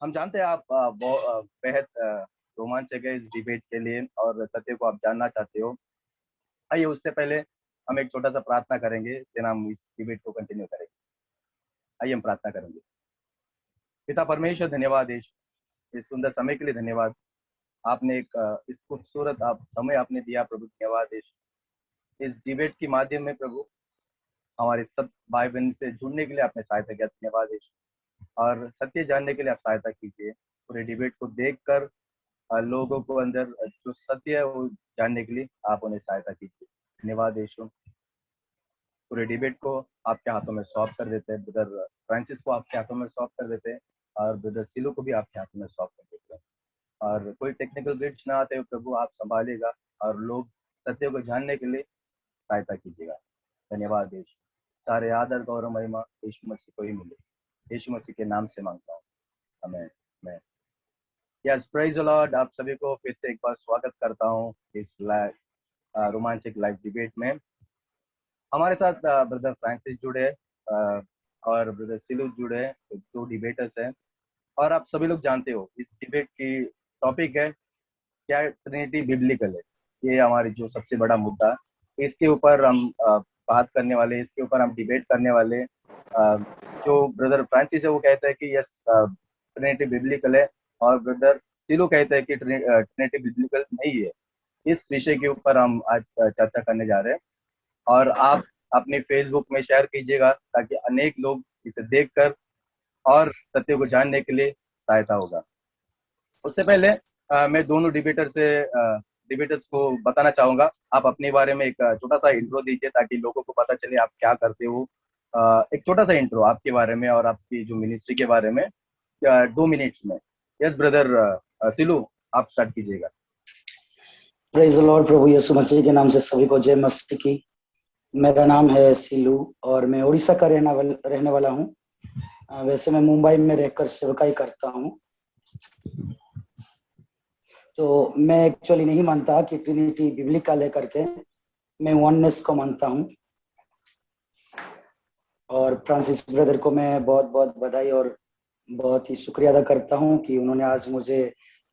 हम जानते हैं आप बेहद रोमांचक है इस डिबेट के लिए और सत्य को आप जानना चाहते हो। आइए उससे पहले हम एक छोटा सा प्रार्थना करेंगे, फिर हम इस डिबेट को कंटिन्यू करेंगे। आइए हम प्रार्थना करेंगे। पिता परमेश्वर, धन्यवाद यीशु, इस सुंदर समय के लिए धन्यवाद। आपने एक इस खूबसूरत आप समय आपने दिया प्रभु, धन्यवाद यीशु। इस डिबेट के माध्यम में प्रभु हमारे सब भाई बहन से जुड़ने के लिए आपने सहायता किया, धन्यवाद यीशु। और सत्य जानने के लिए आप सहायता कीजिए। पूरे डिबेट को देखकर लोगों को अंदर जो सत्य है वो जानने के लिए आप उन्हें सहायता कीजिए, धन्यवाद यीशु। पूरे डिबेट को आपके हाथों में सौंप कर देते हैं, ब्रदर फ्रांसिस को आपके हाथों में सौंप कर देते हैं और ब्रदर सिलो को भी आपके हाथों में सौंप कर देते हैं। और कोई टेक्निकल ग्लिच ना आते हो प्रभु, आप संभालिएगा और लोग सत्य को जानने के लिए सहायता कीजिएगा, धन्यवाद यीशु। सारे आदर गौरव महिमा यीशु मसीह को ही मिले, यीशु मसीह के नाम से मांगता हूँ, आमीन। मैं यस, प्रेज द लॉर्ड। आप सभी को फिर से एक बार स्वागत करता हूँ इस रोमांचक लाइव डिबेट में। हमारे साथ ब्रदर फ्रांसिस जुड़े हैं और ब्रदर सिलू जुड़े हैं, दो डिबेटर्स हैं। और आप सभी लोग जानते हो इस डिबेट की टॉपिक है क्या ट्रिनिटी बिब्लिकल है। ये हमारी जो सबसे बड़ा मुद्दा है, इसके ऊपर हम बात करने वाले, इसके ऊपर हम डिबेट करने वाले। जो ब्रदर फ्रांसिस है वो कहता है कि यस ट्रिनिटी बिब्लिकल है और ब्रदर सिलू कहता है कि ट्रिनिटी बिब्लिकल नहीं है। इस विषय के ऊपर हम आज चर्चा करने जा रहे हैं और आप अपने फेसबुक में शेयर कीजिएगा ताकि अनेक लोग इसे देखकर और सत्य को जानने के लिए सहायता होगा। उससे पहले मैं दोनों डिबेटर्स को बताना चाहूंगा। आप अपने बारे में एक छोटा सा इंट्रो दीजिए ताकि लोगों को पता चले आप क्या करते हो। एक छोटा सा इंट्रो आपके बारे में और आपकी जो मिनिस्ट्री के बारे में 2 मिनट्स में। यस ब्रदर सिलू, आप स्टार्ट कीजिएगा। Praise the Lord. प्रभु यीशु मसीह के नाम से सभी को जय मसीह की। मेरा नाम है सिलू और मैं उड़ीसा का रहने वाला हूँ। वैसे मैं मुंबई में रहकर सेवकाई करता हूँ। तो मैं एक्चुअली नहीं मानता कि ट्रिनिटी बिब्लिकल है करके, मैं वननेस को मानता हूँ। और फ्रांसिस ब्रदर को मैं बहुत बहुत बधाई और बहुत ही शुक्रिया अदा करता हूँ कि उन्होंने आज मुझे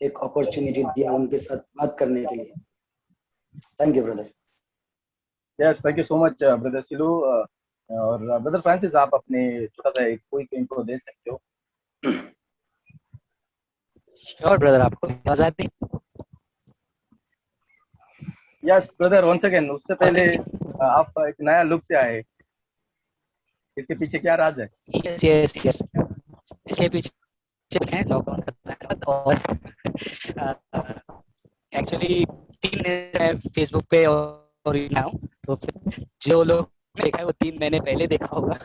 एक अपॉर्चुनिटी दिया उनके साथ बात करने के लिए। Thank you brother. Yes, thank you so much brother Silu. और ब्रदर फ्रांसिस, आप अपने छोटा सा एक क्विक इंट्रो दे सकते हो। श्योर ब्रदर, आपको आवाज आती है? Yes brother, once again. उससे पहले आप एक नया लुक से आए, इसके पीछे क्या राज है? यस यस यस, इसके पीछे है लॉकडाउन और एक्चुअली 3 महीने फेसबुक पे और हूँ, तो फिर जो लोग देखा है वो 3 महीने पहले देखा होगा।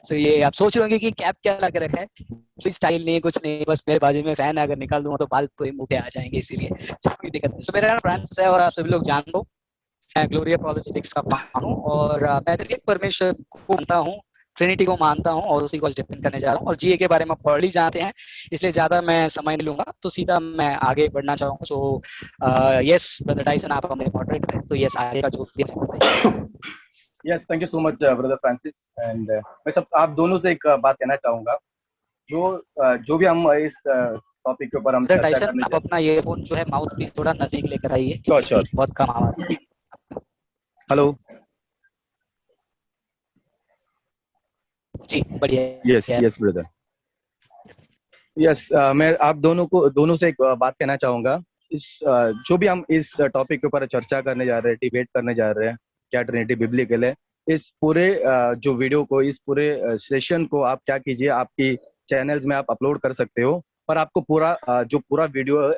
सो ये आप सोच रहे होंगे कि कैप क्या लगा रखा है, कोई स्टाइल नहीं, कुछ नहीं, बस मेरे बाजू में फैन अगर निकाल दूंगा तो बाल पूरे मुंह पे आ जाएंगे, इसीलिए कोई दिक्कत नहीं। सो मेरा नाम फ्रांसिस है और आप सभी लोग जान दो, मैं ग्लोरिया पॉलिटिक्स का फैन हूँ और मैं एक परमेश्वर को मानता हूँ, ट्रिनिटी को मानता हूँ और उसी को डिफेंड करने जा रहा हूँ। और जीए के बारे में पढ़ ही जाते हैं, इसलिए ज्यादा मैं समय नहीं लूंगा, तो सीधा मैं आगे बढ़ना चाहूँगा। सो यस ब्रदर टाइसन, आप हमारे मॉडरेटर हैं, तो यस आगे का जो भी yes, thank you so much brother Francis. And मैं सब आप दोनों से एक बात कहना चाहूंगा। जो भी हम इस टॉपिक के ऊपर हम चर्चा टाइसन, करने आप अपना ईयरफोन जो है माउथ पीस थोड़ा नजदीक लेकर आइए, श्योर बहुत कम आवाज है। हेलो जी बढ़िया। Yes brother. यस, मैं आप दोनों से एक बात कहना चाहूंगा। जो भी हम इस टॉपिक के ऊपर चर्चा करने जा रहे हैं, डिबेट करने जा रहे हैं, क्या ट्रिनिटी बिब्लिकल है, इस पूरे जो वीडियो को, इस पूरे सेशन को आप क्या कीजिए, आपकी चैनल्स में आप अपलोड कर सकते हो। पर आपको जो पूरा वीडियो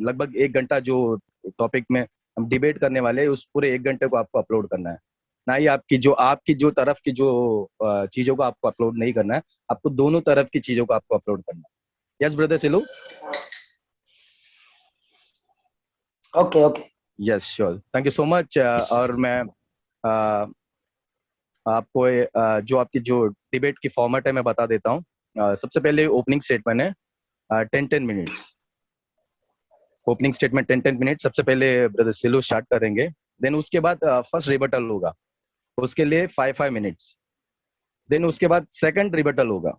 लगभग 1 घंटा जो टॉपिक में हम डिबेट करने वाले हैं, उस पूरे 1 घंटे को आपको अपलोड करना है। ना ही आपकी जो तरफ की जो चीजों को आपको अपलोड नहीं करना है, आपको दोनों तरफ की चीजों को आपको अपलोड करना है। Yes brother Silu? Okay yes sure, thank you so much. और मैं आपको जो आपकी जो डिबेट की फॉर्मेट है मैं बता देता हूँ। सबसे पहले ओपनिंग स्टेटमेंट है 10 मिनट्स। ओपनिंग स्टेटमेंट 10 मिनट सबसे पहले ब्रदर सिलू स्टार्ट करेंगे। देन उसके बाद फर्स्ट रिबटल होगा, उसके लिए 5 मिनट्स। देन उसके बाद सेकंड रिबटल होगा,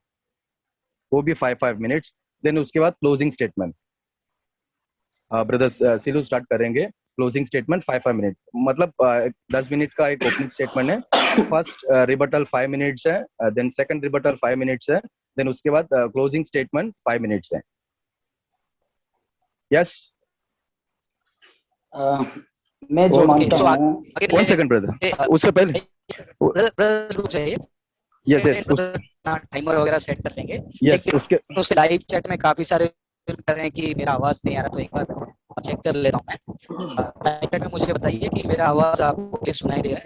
वो भी 5 मिनट्स। देन उसके बाद closing statement. Brother Silu start करेंगे क्लोजिंग स्टेटमेंट 5 मिनट, मतलब 10 मिनट का एक ओपनिंग स्टेटमेंट है। फर्स्ट रिबटल 5 मिनट्स है, देन सेकंड रिबटल 5 मिनट्स है, देन उसके बाद क्लोजिंग स्टेटमेंट 5 मिनट्स है। यस, मैं जो और मानता so हूँ, वन सेकंड ब्रदर, उससे पहले ब्रदर रुक जाइए, यस यस टाइमर वगैरह सेट कर लेंगे, यस लेकिन उसके उससे लाइव चैट में काफी सारे कर रहे हैं कि मेरा आवाज नहीं आ रहा, तो एक बार चेक कर लेता हूँ मैं। लाइव चैट में मुझे बताइए कि मेरा आवाज आपको सुनाई दे रहा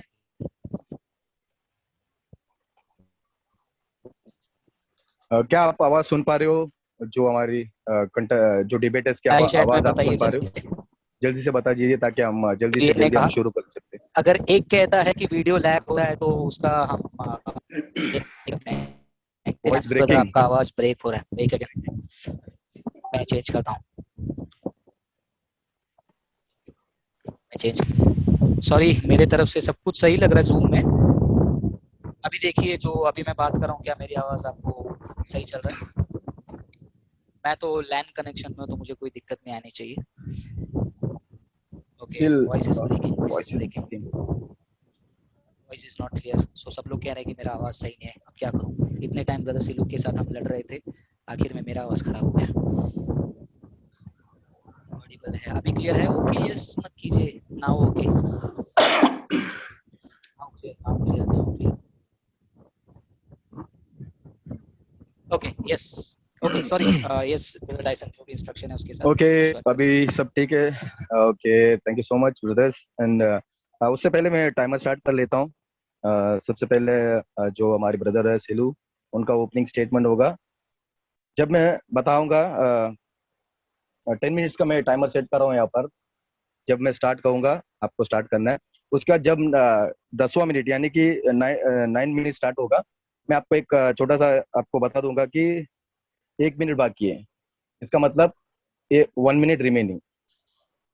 है। क्या आप आवाज सुन पा रहे हो? जो हमारी जो डिबेट है, क्या लाइव चैट में आवाज आप बताइए सुन पा रहे जल्दी हो? से। जल्दी से बता दीजिए ताकि हम जल्दी तो से ये ने जल्दी हम कहा, शुरू कर सकते हैं। अगर एक कहता है कि वीडियो लैग हो रहा है तो उसका हम देखते हैं। Voice Dinesh brother, breaking. आपका आवाज ब्रेक हो रहा है, एक सेकंड मैं चेंज करता हूँ। मैं चेंज, सॉरी, मेरे तरफ से सब कुछ सही लग रहा है जूम में। अभी देखिए, जो अभी मैं बात कर रहा हूँ, क्या मेरी आवाज आपको सही चल रहा है? मैं तो लैन कनेक्शन में हूँ, तो मुझे कोई दिक्कत नहीं आनी चाहिए। Okay, still voice is breaking, voice voice is is breaking, breaking. Voice is not clear. So सब लोग कह रहे हैं कि मेरा आवाज सही नहीं है, अब क्या करूँ? इतने टाइम ब्रदर सिलू के साथ हम लड़ रहे थे, आखिर में मेरा आवाज खराब हो गया। ऑडिबल है, अभी क्लियर है? ओके, यस मत कीजिए, now okay, now clear, now clear, now clear. Okay, yes, okay, sorry, yes brother Dyson, जो भी इंस्ट्रक्शन है उसके साथ ओके, स्वैप कर सकते अभी सब ठीक है। Okay, thank you so much brothers. And उससे पहले मैं टाइमर स्टार्ट कर लेता हूँ। सबसे पहले जो हमारे ब्रदर है सिलू, उनका ओपनिंग स्टेटमेंट होगा। जब मैं बताऊंगा 10 मिनट्स का मैं टाइमर सेट कर रहा हूँ यहाँ पर। जब मैं स्टार्ट कहूँगा आपको स्टार्ट करना है। उसके बाद जब 10वां मिनट यानी कि 9 मिनट स्टार्ट होगा, मैं आपको एक छोटा सा आपको बता दूंगा कि 1 मिनट बाकी है। इसका मतलब ये 1 मिनट रिमेनिंग।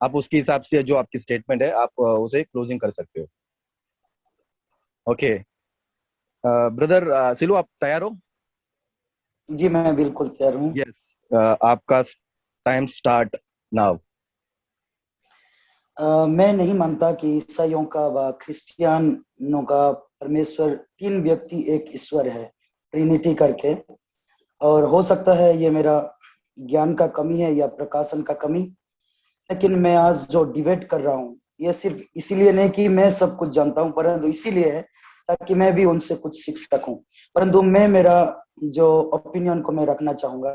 आप उसके हिसाब से जो आपकी स्टेटमेंट है आप उसे क्लोजिंग कर सकते हो। ओके ब्रदर सिलू, आप तैयार हो? जी मैं बिल्कुल तैयार हूँ। यस, आपका टाइम स्टार्ट नाउ। मैं नहीं मानता कि ईसाइयों का व क्रिश्चियनों का परमेश्वर तीन व्यक्ति एक ईश्वर है, ट्रिनिटी करके। और हो सकता है ये मेरा ज्ञान का कमी है या प्रकाशन का कमी, लेकिन मैं आज जो डिबेट कर रहा हूँ ये सिर्फ इसीलिए नहीं कि मैं सब कुछ जानता हूँ, परंतु इसीलिए है ताकि मैं भी उनसे कुछ सीख सकूं। परंतु मैं मेरा जो ओपिनियन को मैं रखना चाहूंगा।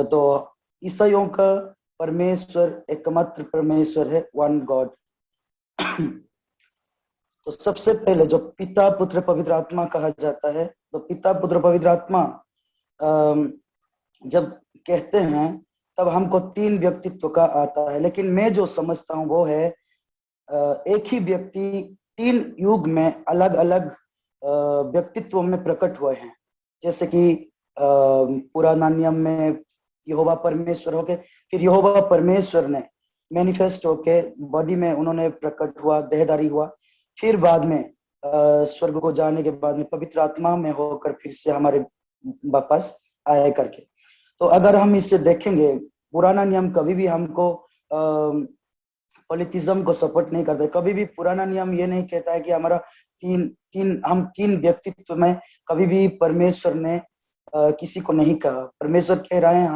तो ईसाइयों का परमेश्वर एकमात्र परमेश्वर है, वन गॉड। तो सबसे पहले जो पिता पुत्र पवित्र आत्मा कहा जाता है, तो पिता पुत्र पवित्र आत्मा जब कहते हैं तब हमको तीन व्यक्तित्व का आता है, लेकिन मैं जो समझता हूँ वो है एक ही व्यक्ति तीन युग में अलग अलग व्यक्तित्व में प्रकट हुए हैं। जैसे कि पुराना नियम में यहोवा परमेश्वर होके, फिर यहोवा परमेश्वर ने मैनिफेस्ट होके बॉडी में उन्होंने प्रकट हुआ, देहधारी हुआ। फिर बाद में स्वर्ग को जाने के बाद में पवित्र आत्मा में होकर फिर से हमारे वापस आए करके। तो अगर हम इसे देखेंगे, पुराना नियम कभी भी हमको पॉलिटिज्म को सपोर्ट नहीं करते। कभी भी पुराना नियम ये नहीं कहता है कि हमारा हम तीन व्यक्तित्व में कभी भी परमेश्वर ने किसी को नहीं कहा। परमेश्वर कह रहे हैं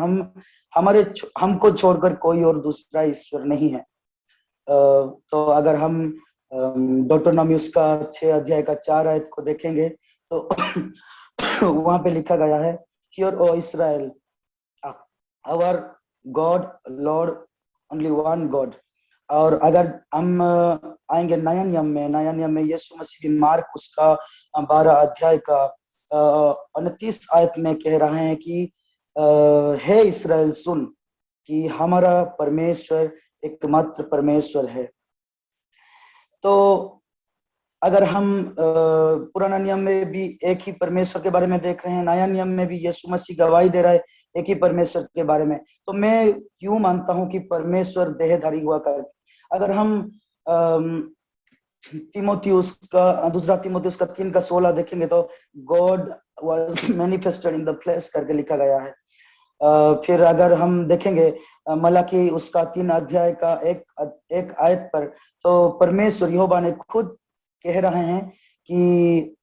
हमको छोड़कर कोई और दूसरा ईश्वर नहीं है। तो अगर हम डॉक्टरनॉमी उसका 6 अध्याय का 4 आयत को देखेंगे तो वहां पे लिखा गया है, hear O Israel, our God Lord only one God. और अगर हम आएंगे नया नियम में यीशु मसीह मार्क उसका 12 अध्याय का 29 आयत में कह रहे हैं कि हे इस्राएल सुन कि हमारा परमेश्वर एकमात्र परमेश्वर है। तो अगर हम पुराना नियम में भी एक ही परमेश्वर के बारे में देख रहे हैं, नया नियम में भी यीशु मसीह गवाही दे रहा है एक ही परमेश्वर के बारे में, तो मैं क्यों मानता हूं कि परमेश्वर देहधारी हुआ कर। अगर हम तीमुथियुस का दूसरा तीमुथियुस का 3:16 देखेंगे तो God was manifested in the flesh करके लिखा गया है। फिर अगर हम देखेंगे मलाकी उसका 3 अध्याय का एक आयत पर, तो परमेश्वर यहोवा ने खुद कह रहे हैं कि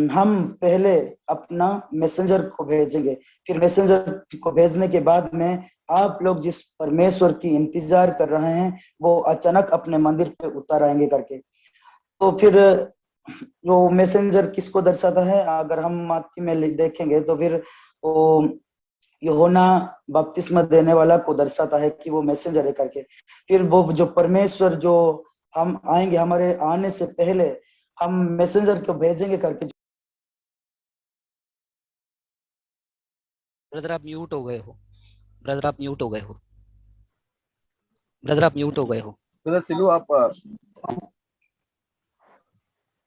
हम पहले अपना मैसेंजर को भेजेंगे, फिर मैसेंजर को भेजने के बाद में आप लोग जिस परमेश्वर की इंतजार कर रहे हैं वो अचानक अपने मंदिर पे उतर आएंगे करके। तो फिर जो मैसेंजर किसको दर्शाता है, अगर हम मत्ती में देखेंगे तो फिर वो यूहन्ना बपतिस्मा देने वाला को दर्शाता है कि वो मैसेंजर है करके। फिर वो जो परमेश्वर जो हम आएंगे, हमारे आने से पहले हम मैसेंजर को भेजेंगे करके। ब्रदर आप म्यूट हो गए हो, ब्रदर आप म्यूट हो गए हो, ब्रदर आप म्यूट हो गए हो। ब्रदर सिलू आप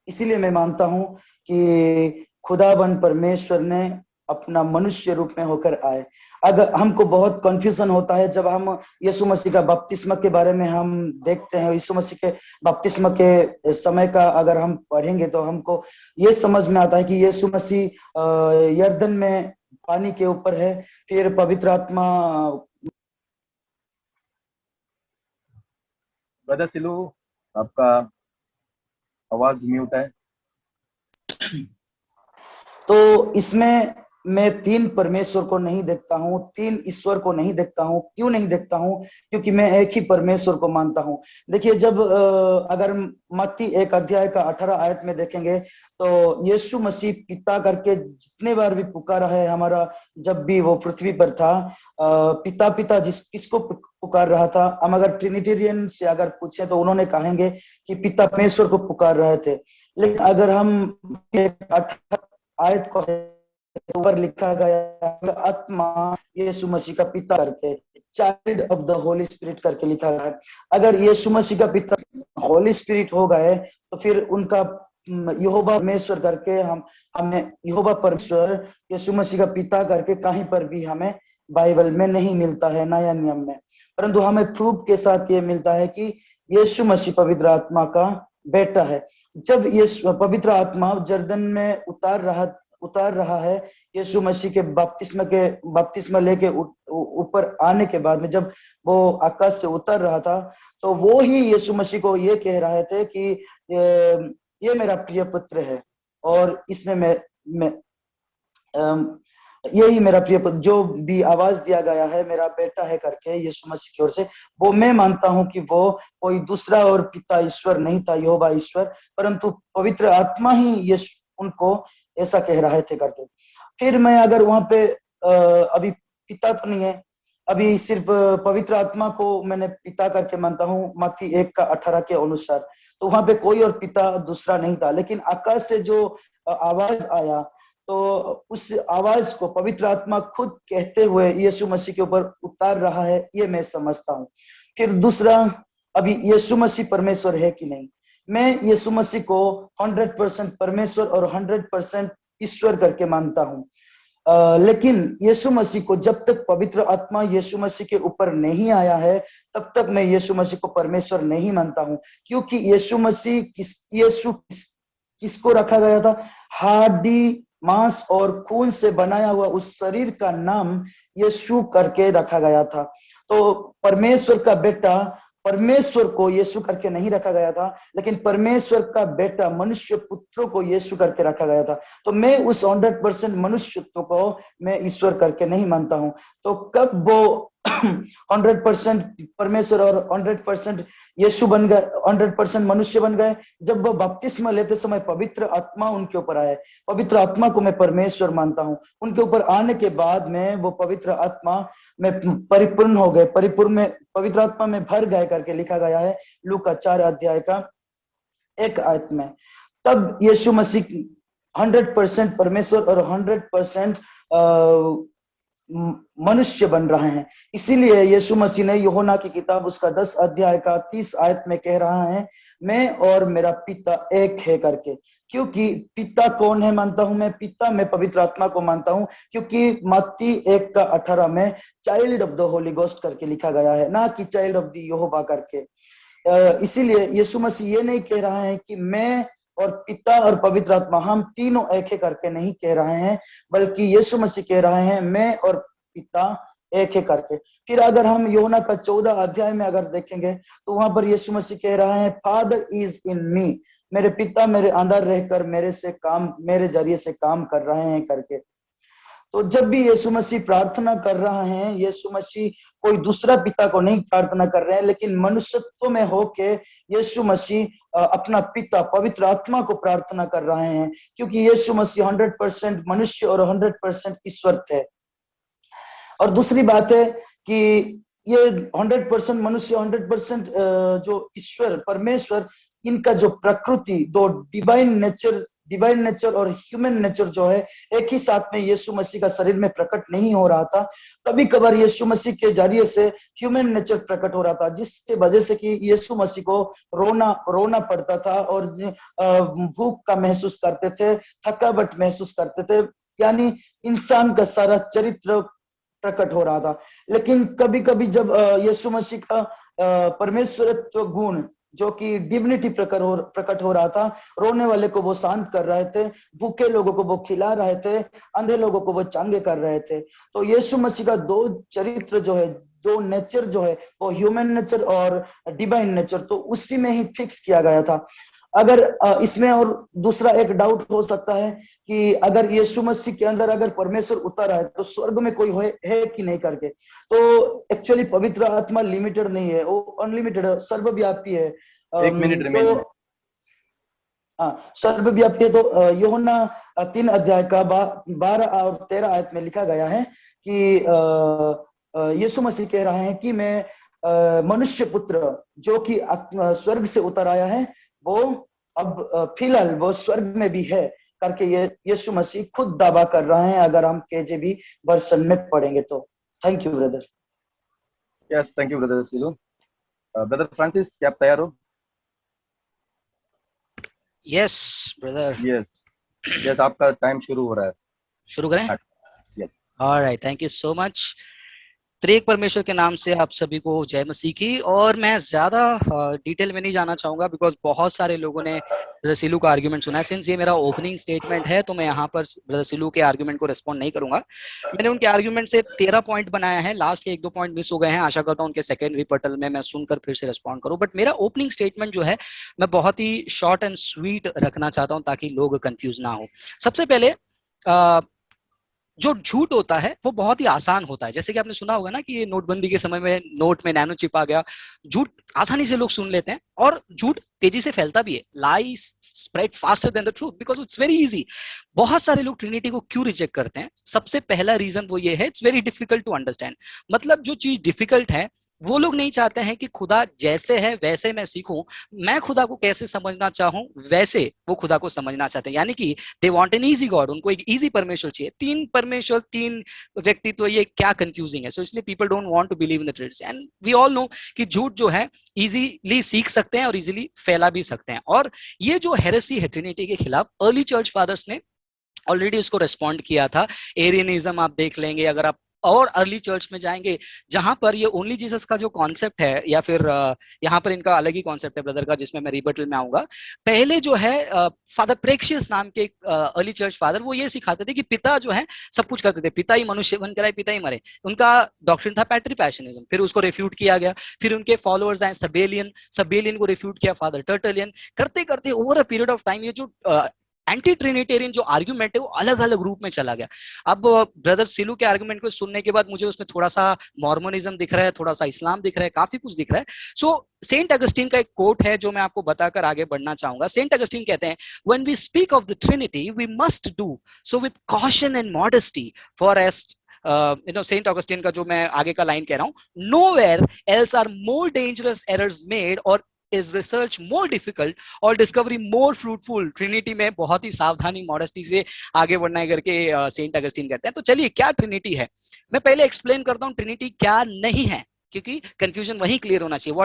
इसीलिए मैं मानता हूं कि खुदाबंद परमेश्वर ने अपना मनुष्य रूप में होकर आए। अगर हमको बहुत कंफ्यूजन होता है जब हम यीशु मसीह का बपतिस्मा के बारे में हम देखते हैं, यीशु मसीह के बपतिस्मा के समय का अगर हम पढ़ेंगे तो हमको ये समझ में आता है कि यीशु मसीह यरदन में पानी के ऊपर है, फिर पवित्र आत्मा। ब्रदर सिलू आपका आवाज म्यूट है। तो इसमें मैं 3 परमेश्वर को नहीं देखता हूँ, 3 ईश्वर को नहीं देखता हूँ। क्यों नहीं देखता हूँ? क्योंकि मैं एक ही परमेश्वर को मानता हूँ। देखिए, जब अगर मत्ती 1 अध्याय का 18 आयत में देखेंगे तो यीशु मसीह पिता करके जितने बार भी पुकारा है हमारा, जब भी वो पृथ्वी पर था, पिता पिता किसको पुकार रहा था? हम अगर ट्रिनिटेरियन से अगर पूछे तो उन्होंने कहेंगे कि पिता परमेश्वर को पुकार रहे थे। लेकिन अगर हम आयत को ऊपर लिखा गया आत्मा यीशु मसीह का पिता करके, child of the Holi spirit करके लिखा गया है। अगर यीशु मसीह का पिता होली स्पिरिट हो गए तो फिर उनका यहोवा परमेश्वर करके हमें यहोवा परमेश्वर यीशु मसीह का पिता करके कहीं पर भी हमें बाइबल में नहीं मिलता है, नया नियम में। परंतु हमें प्रूफ के साथ ये मिलता है कि यीशु मसीह पवित्र आत्मा का बेटा है। जब ये पवित्र आत्मा जर्दन में उतार रहा है यीशु मसीह के बपतिस्मा लेके ऊपर आने के बाद में, जब वो आकाश से उतर रहा था, तो वो ही यीशु मसीह को ये कह रहे थे कि ये मेरा प्रिय पुत्र है और इसमें मैं यही मेरा प्रिय पुत्र, जो भी आवाज दिया गया है मेरा बेटा है करके यीशु मसीह की ओर से, वो मैं मानता हूं कि वो कोई दूसरा और पिता ईश्वर नहीं था, यहोवा ईश्वर, परंतु पवित्र आत्मा ही यीशु उनको ऐसा कह रहे थे करके। फिर मैं अगर वहां पे अभी पिता तो नहीं है, अभी सिर्फ पवित्र आत्मा को मैंने पिता करके मानता हूँ मत्ती 1 का 18 के अनुसार, तो वहां पे कोई और पिता दूसरा नहीं था। लेकिन आकाश से जो आवाज आया, तो उस आवाज को पवित्र आत्मा खुद कहते हुए यीशु मसीह के ऊपर उतार रहा है, ये मैं समझता हूँ। फिर दूसरा, अभी यीशु मसीह परमेश्वर है कि नहीं? मैं यीशु मसीह को 100% परमेश्वर और 100% ईश्वर करके मानता हूँ। लेकिन यीशु मसीह को जब तक पवित्र आत्मा यीशु मसीह के ऊपर नहीं आया है, तब तक मैं यीशु मसीह को परमेश्वर नहीं मानता हूँ। क्योंकि यीशु मसीह किसको रखा गया था? हाडी मांस और खून से बनाया हुआ उस शरीर का नाम यीशु करके रखा गया था। तो परमेश्वर का बेटा, परमेश्वर को यीशु करके नहीं रखा गया था, लेकिन परमेश्वर का बेटा मनुष्य पुत्रों को यीशु करके रखा गया था। तो मैं उस 100% मनुष्यत्व को मैं ईश्वर करके नहीं मानता हूं। तो कब वो 100% परमेश्वर और 100% यीशु बन गए, 100% मनुष्य बन गए? जब वो बपतिस्मा लेते समय पवित्र आत्मा उनके ऊपर आए। पवित्र आत्मा को मैं परमेश्वर मानता हूँ। उनके ऊपर आने के बाद में वो पवित्र आत्मा में परिपूर्ण हो गए, पवित्र आत्मा में भर गए करके लिखा गया है लूका 4 अध्याय का 1 आयत में। तब यीशु मसीह 100% परमेश्वर और 100% मनुष्य बन रहे हैं। इसीलिए यीशु मसीह ने यूहन्ना की किताब उसका 10 अध्याय का 30 आयत में कह रहा है, मैं और मेरा पिता एक है करके। क्योंकि पिता कौन है मानता हूं मैं? पिता में पवित्र आत्मा को मानता हूं, क्योंकि मत्ती 1 का 18 में child of the Holi ghost करके लिखा गया है, ना कि चाइल्ड ऑफ द यहोवा करके। इसीलिए यीशु मसीह ये नहीं कह रहा है कि मैं और पिता और पवित्र आत्मा हम तीनों एक है करके नहीं कह रहे हैं, बल्कि यीशु मसीह कह रहे हैं मैं और पिता एक है करके। फिर अगर हम यूहन्ना का 14 अध्याय में अगर देखेंगे तो वहां पर यीशु मसीह कह रहा है, फादर इज इन मी, मेरे पिता मेरे अंदर रहकर मेरे जरिए से काम कर रहे हैं करके। तो जब भी यीशु मसीह प्रार्थना कर रहा है, यीशु मसीह कोई दूसरा पिता को नहीं प्रार्थना कर रहे हैं, लेकिन मनुष्यत्व में होके यीशु मसीह अपना पिता पवित्र आत्मा को प्रार्थना कर रहे हैं, क्योंकि यीशु मसीह 100% मनुष्य और 100% ईश्वर थे। और दूसरी बात है कि ये 100% मनुष्य 100% जो ईश्वर परमेश्वर, इनका जो प्रकृति, दो डिवाइन नेचर और ह्यूमन नेचर जो है एक ही साथ में यीशु मसीह का शरीर में प्रकट नहीं हो रहा था। कभी कभार यीशु मसीह के जरिए से ह्यूमन नेचर प्रकट हो रहा था, जिसके वजह से कि यीशु मसीह को रोना पड़ता था और भूख का महसूस करते थे, थकावट महसूस करते थे, यानी इंसान का सारा चरित्र प्रकट हो रहा था। लेकिन कभी कभी जब यीशु मसीह का परमेश्वरत्व गुण जो कि डिविनिटी प्रकट हो रहा था, रोने वाले को वो शांत कर रहे थे, भूखे लोगों को वो खिला रहे थे, अंधे लोगों को वो चांगे कर रहे थे। तो यीशु मसीह का दो चरित्र जो है, दो नेचर जो है, वो ह्यूमन नेचर और डिवाइन नेचर, तो उसी में ही फिक्स किया गया था। अगर इसमें और दूसरा एक डाउट हो सकता है कि अगर यीशु मसीह के अंदर अगर परमेश्वर उतर आए तो स्वर्ग में कोई है कि नहीं करके। तो एक्चुअली पवित्र आत्मा लिमिटेड नहीं है, वो अनलिमिटेड है, सर्वव्यापी है। एक मिनट रिमेन है। सर्वव्यापी है। तो यूहन्ना 3 अध्याय का 12 और 13 आयत में लिखा गया है कि यीशु मसीह कह रहे हैं कि मैं मनुष्य पुत्र जो कि स्वर्ग से उतर आया है, वो अब फिलहाल वो स्वर्ग में भी है करके ये यीशु मसीह खुद दावा कर रहे हैं, अगर हम केजेवी वर्जन में पढ़ेंगे तो। Thank you brother. Yes, thank you brother Silu. Brother Francis, क्या आप तैयार हो? Yes brother. यस, आपका टाइम शुरू हो रहा है। शुरू करें? Yes. Alright, thank you so much. त्रिएक परमेश्वर के नाम से आप सभी को जय मसीह की। और मैं ज्यादा डिटेल में नहीं जाना चाहूंगा बिकॉज बहुत सारे लोगों ने ब्रदर सिलू का आर्गुमेंट सुना है। सिंस ये मेरा ओपनिंग स्टेटमेंट है तो मैं यहाँ पर ब्रदर सिलू के आर्गुमेंट को रिस्पॉन्ड नहीं करूंगा। मैंने उनके आर्गुमेंट से 13 पॉइंट बनाया है, लास्ट के 1-2 पॉइंट मिस हो गए हैं। आशा करता हूँ उनके सेकंड रिपटल में मैं सुनकर फिर से रिस्पॉन्ड करूँ। बट मेरा ओपनिंग स्टेटमेंट जो है मैं बहुत ही शॉर्ट एंड स्वीट रखना चाहता हूँ ताकि लोग कंफ्यूज ना हो। सबसे पहले जो झूठ होता है वो बहुत ही आसान होता है। जैसे कि आपने सुना होगा ना कि ये नोटबंदी के समय में नोट में नैनो चिप आ गया। झूठ आसानी से लोग सुन लेते हैं और झूठ तेजी से फैलता भी है। Lies spread faster than the truth because it's very easy. बहुत सारे लोग ट्रिनिटी को क्यों रिजेक्ट करते हैं? सबसे पहला रीजन वो ये है, it's very difficult to understand. मतलब जो चीज डिफिकल्ट है वो लोग नहीं चाहते हैं कि खुदा जैसे है वैसे मैं सीखूं, मैं खुदा को कैसे समझना चाहूं वैसे वो खुदा को समझना चाहते हैं। यानी कि they want an easy God, उनको एक इजी परमेश्वर चाहिए। 3 परमेश्वर 3 व्यक्तित्व, तो ये क्या कंफ्यूजिंग है। सो इसलिए people don't want to believe in the Trinity. And we all know कि झूठ जो है इजीली सीख सकते हैं और इजीली फैला भी सकते हैं। और ये जो हेरेसी है ट्रिनिटी के खिलाफ, अर्ली चर्च फादर्स ने ऑलरेडी इसको रेस्पॉन्ड किया था। एरियनिज्म आप देख लेंगे, अगर आप और अर्ली चर्च में जाएंगे जहां पर ये ओनली जीसस का जो कॉन्सेप्ट है, या फिर यहाँ पर इनका अलग ही कॉन्सेप्ट है ब्रदर का जिसमें मैं रिबटल में आऊंगा। पहले जो है फादर प्रेक्शियस नाम के अर्ली चर्च फादर, वो ये सिखाते थे कि पिता जो है सब कुछ करते थे, पिता ही मनुष्य बन कर आए, पिता ही मरे। उनका डॉक्ट्रिन था पैट्री पैशनिज्म। फिर उसको रिफ्यूट किया गया। फिर उनके फॉलोअर्स आए सबेलियन को रिफ्यूट किया फादर टर्टलियन। करते करते over a period of time ये जो एंटी ट्रिनिटेरियन जो आर्ग्यूमेंट है वो अलग अलग रूप में चला गया। अब ब्रदर सिलू के आर्ग्यूमेंट को सुनने के बाद मुझे उसमें थोड़ा सा मॉर्मोनिज्म दिख रहा है, थोड़ा सा इस्लाम दिख रहा है, काफी कुछ दिख रहा है। सो सेंट अगस्टीन का एक कोट है जो मैं आपको बताकर आगे बढ़ना चाहूंगा। सेंट अगस्टीन कहते हैं, when we speak of the Trinity we must do so with caution and modesty for एस्ट सेंट ऑगस्टिन का जो मैं आगे का लाइन कह रहा हूं, nowhere else are more dangerous errors made or is research more difficult or discovery more fruitful। Trinity में बहुत ही सावधानी मॉडेस्टी से आगे बढ़ना है करके सेंट अगस्टीन कहते हैं। तो चलिए क्या ट्रिनिटी है, मैं पहले एक्सप्लेन करता हूं ट्रिनिटी क्या नहीं है, क्योंकि कंफ्यूजन वही क्लियर होना चाहिए।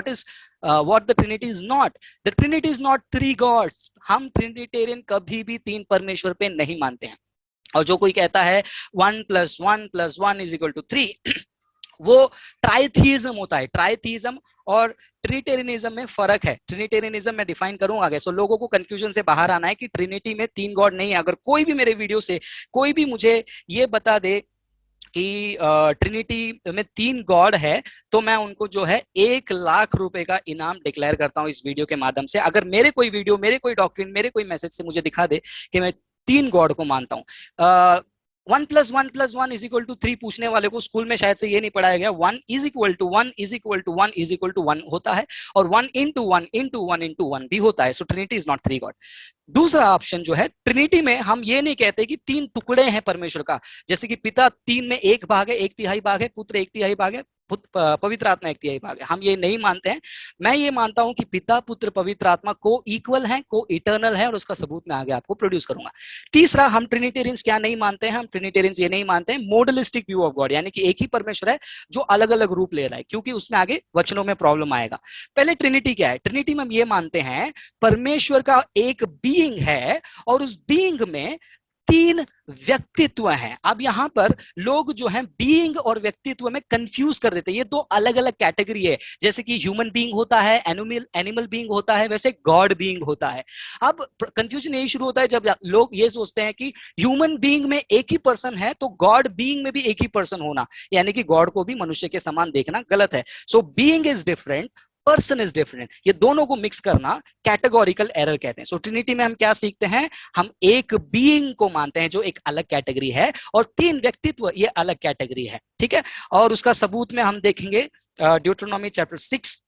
what the Trinity is not, the Trinity is not 3 gods। हम ट्रिनिटेरियन कभी भी 3 परमेश्वर पे नहीं मानते हैं। और जो कोई कहता है 1 + 1 + 1 = 3 वो ट्राइथीइज्म होता है। ट्राइथीइज्म और ट्रिनिटेरियनिज्म में फर्क है। ट्रिनिटेरियनिज्म में डिफाइन करूंगा आगे। सो लोगों को कंफ्यूजन से बाहर आना है कि ट्रिनिटी में 3 गॉड नहीं है। अगर कोई भी मेरे वीडियो से कोई भी मुझे ये बता दे कि ट्रिनिटी में 3 गॉड है, तो मैं उनको जो है 1,00,000 रुपए का इनाम डिक्लेयर करता हूं इस वीडियो के माध्यम से। अगर मेरे कोई वीडियो, मेरे कोई डॉक्यूमेंट, मेरे कोई मैसेज से मुझे दिखा दे कि मैं 3 गॉड को मानता हूं। 1+1+1=3 पूछने वाले को स्कूल में शायद से ये नहीं पढ़ाया गया। 1=1=1=1 होता है, और 1 × 1 × 1 × 1 भी होता है। सो ट्रिनिटी इज नॉट 3 गॉड। दूसरा ऑप्शन जो है, ट्रिनिटी में हम ये नहीं कहते कि 3 टुकड़े हैं परमेश्वर का, जैसे कि पिता 3 में 1 भाग है, 1/3 भाग है, पुत्र 1/3 भाग है, पवित्र आत्मा 1/3 भाग है। हम ये नहीं मानते हैं। मैं ये मानता हूं कि पिता, पुत्र, पवित्र आत्मा को इक्वल है, को इटर्नल है, और उसका सबूत मैं आगे आपको प्रोड्यूस करूंगा। तीसरा, हम ट्रिनिटेरियंस क्या नहीं मानते हैं? हम ट्रिनिटेरियंस ये नहीं मानते हैं मॉडलिस्टिक व्यू ऑफ गॉड, यानी कि एक ही परमेश्वर है जो अलग अलग रूप ले रहा है, क्योंकि उसमें आगे वचनों में प्रॉब्लम आएगा। पहले ट्रिनिटी क्या है? ट्रिनिटी में हम ये मानते हैं परमेश्वर का एक बीइंग है, और उस बीइंग में 3 व्यक्तित्व हैं। अब यहां पर लोग जो हैं बीइंग और व्यक्तित्व में कंफ्यूज कर देते हैं। ये 2 अलग अलग कैटेगरी है। जैसे कि ह्यूमन बीइंग होता है, एनिमल बीइंग होता है, वैसे गॉड बीइंग होता है। अब कंफ्यूजन यही शुरू होता है जब लोग ये सोचते हैं कि ह्यूमन बीइंग में एक ही पर्सन है, तो गॉड बीइंग में भी एक ही पर्सन होना, यानी कि गॉड को भी मनुष्य के समान देखना गलत है। So being is different, person is different. ये दोनों को मिक्स करना कैटेगोरिकल एरर कहते हैं। सो ट्रिनिटी में हम क्या सीखते हैं? हम एक बीइंग को मानते हैं जो एक अलग कैटेगरी है, और 3 व्यक्तित्व ये अलग कैटेगरी है। ठीक है, और उसका सबूत में हम देखेंगे ड्यूटरोनॉमी चैप्टर 6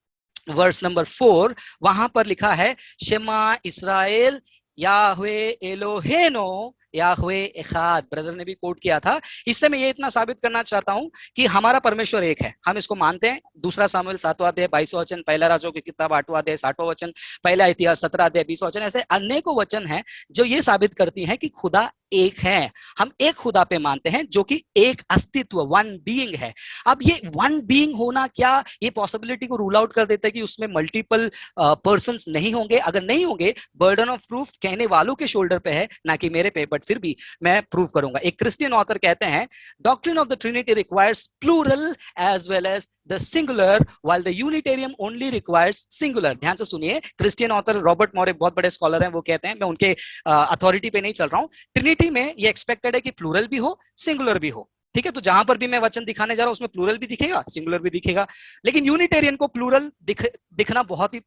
वर्स नंबर 4। वहां पर लिखा है, शमा इस्राएल याह्वे एलोहेनो याह्वे एखाद। ब्रदर ने भी कोट किया था। इससे मैं ये इतना साबित करना चाहता हूं कि हमारा परमेश्वर एक है, हम इसको मानते हैं। दूसरा सामुएल 7वां अध्याय 22वां वचन, पहला राजों की किताब 8वां अध्याय 60वां वचन, पहला इतिहास 17 अध्याय 20वां वचन, ऐसे अनेकों वचन हैं जो ये साबित करती हैं कि खुदा एक है। हम एक खुदा पे मानते हैं जो कि एक अस्तित्व, 1 बीइंग है। अब ये 1 बीइंग होना क्या ये पॉसिबिलिटी को रूल आउट कर देता है कि उसमें मल्टीपल पर्संस नहीं होंगे? अगर नहीं होंगे, बर्डन ऑफ प्रूफ कहने वालों के शोल्डर पे है, ना कि मेरे पे, बट फिर भी मैं प्रूव करूंगा। एक क्रिश्चियन ऑथर कहते हैं, doctrine of the Trinity requires plural as well as the singular, while the Unitarian only requires singular. ध्यान से सुनिए, क्रिश्चियन ऑथर रॉबर्ट मॉरे बहुत बड़े स्कॉलर हैं, वो कहते हैं, मैं उनके अथॉरिटी पे नहीं चल रहा हूं, ट्रिनिटी में ये एक्सपेक्टेड है कि प्लूरल भी हो, सिंगुलर भी हो। ठीक है, तो जहां पर भी मैं वचन दिखाने जा रहा हूं उसमें प्लूरल भी दिखेगा, सिंगुलर भी दिखेगा। लेकिन यूनिटेरियन को प्लूरल दिखना बहुत ही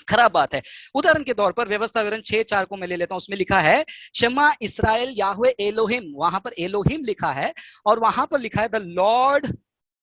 खराब बात है। उदाहरण के तौर पर व्यवस्था विवरण 6:4 को मैं ले लेता हूं। उसमें लिखा है, शमा इस्राएल याह्वे एलोहिम। वहां पर एलोहिम लिखा है, और वहां पर लिखा है द लॉर्ड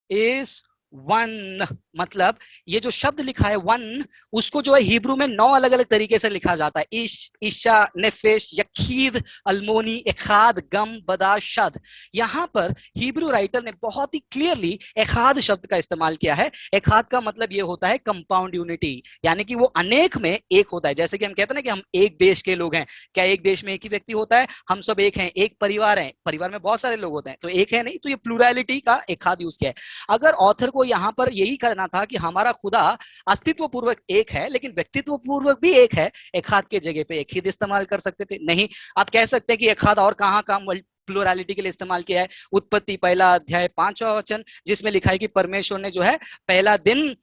इज 1। मतलब ये जो शब्द लिखा है 1, उसको जो है हिब्रू में 9 अलग अलग तरीके से लिखा जाता है। इश, इशा, नेफेश, यखीद, अल्मोनी, एखाद, गम, बदा, शद। यहां पर हिब्रू राइटर ने बहुत ही क्लियरली एखाद शब्द का इस्तेमाल किया है। एखाद का मतलब ये होता है कंपाउंड यूनिटी, यानी कि वो अनेक में एक होता है। जैसे कि हम कहते हैं ना कि हम एक देश के लोग हैं। क्या एक देश में एक ही व्यक्ति होता है? हम सब एक हैं, एक परिवार है, परिवार में बहुत सारे लोग होते हैं, तो एक है नहीं। तो ये प्लूरैलिटी का एखाद यूज किया है। अगर ऑथर को यहां पर यही कहना था कि हमारा खुदा अस्तित्व पूर्वक एक है लेकिन व्यक्तित्व पूर्वक भी एक है, एखाद के जगह पे एकीद इस्तेमाल कर सकते थे। नहीं, आप कह सकते हैं कि एखाद और कहां प्लूरैलिटी के लिए इस्तेमाल किया है। उत्पत्ति 1 अध्याय 5वां वचन, जिसमें लिखा है कि परमेश्वर ने जो है पहला दिन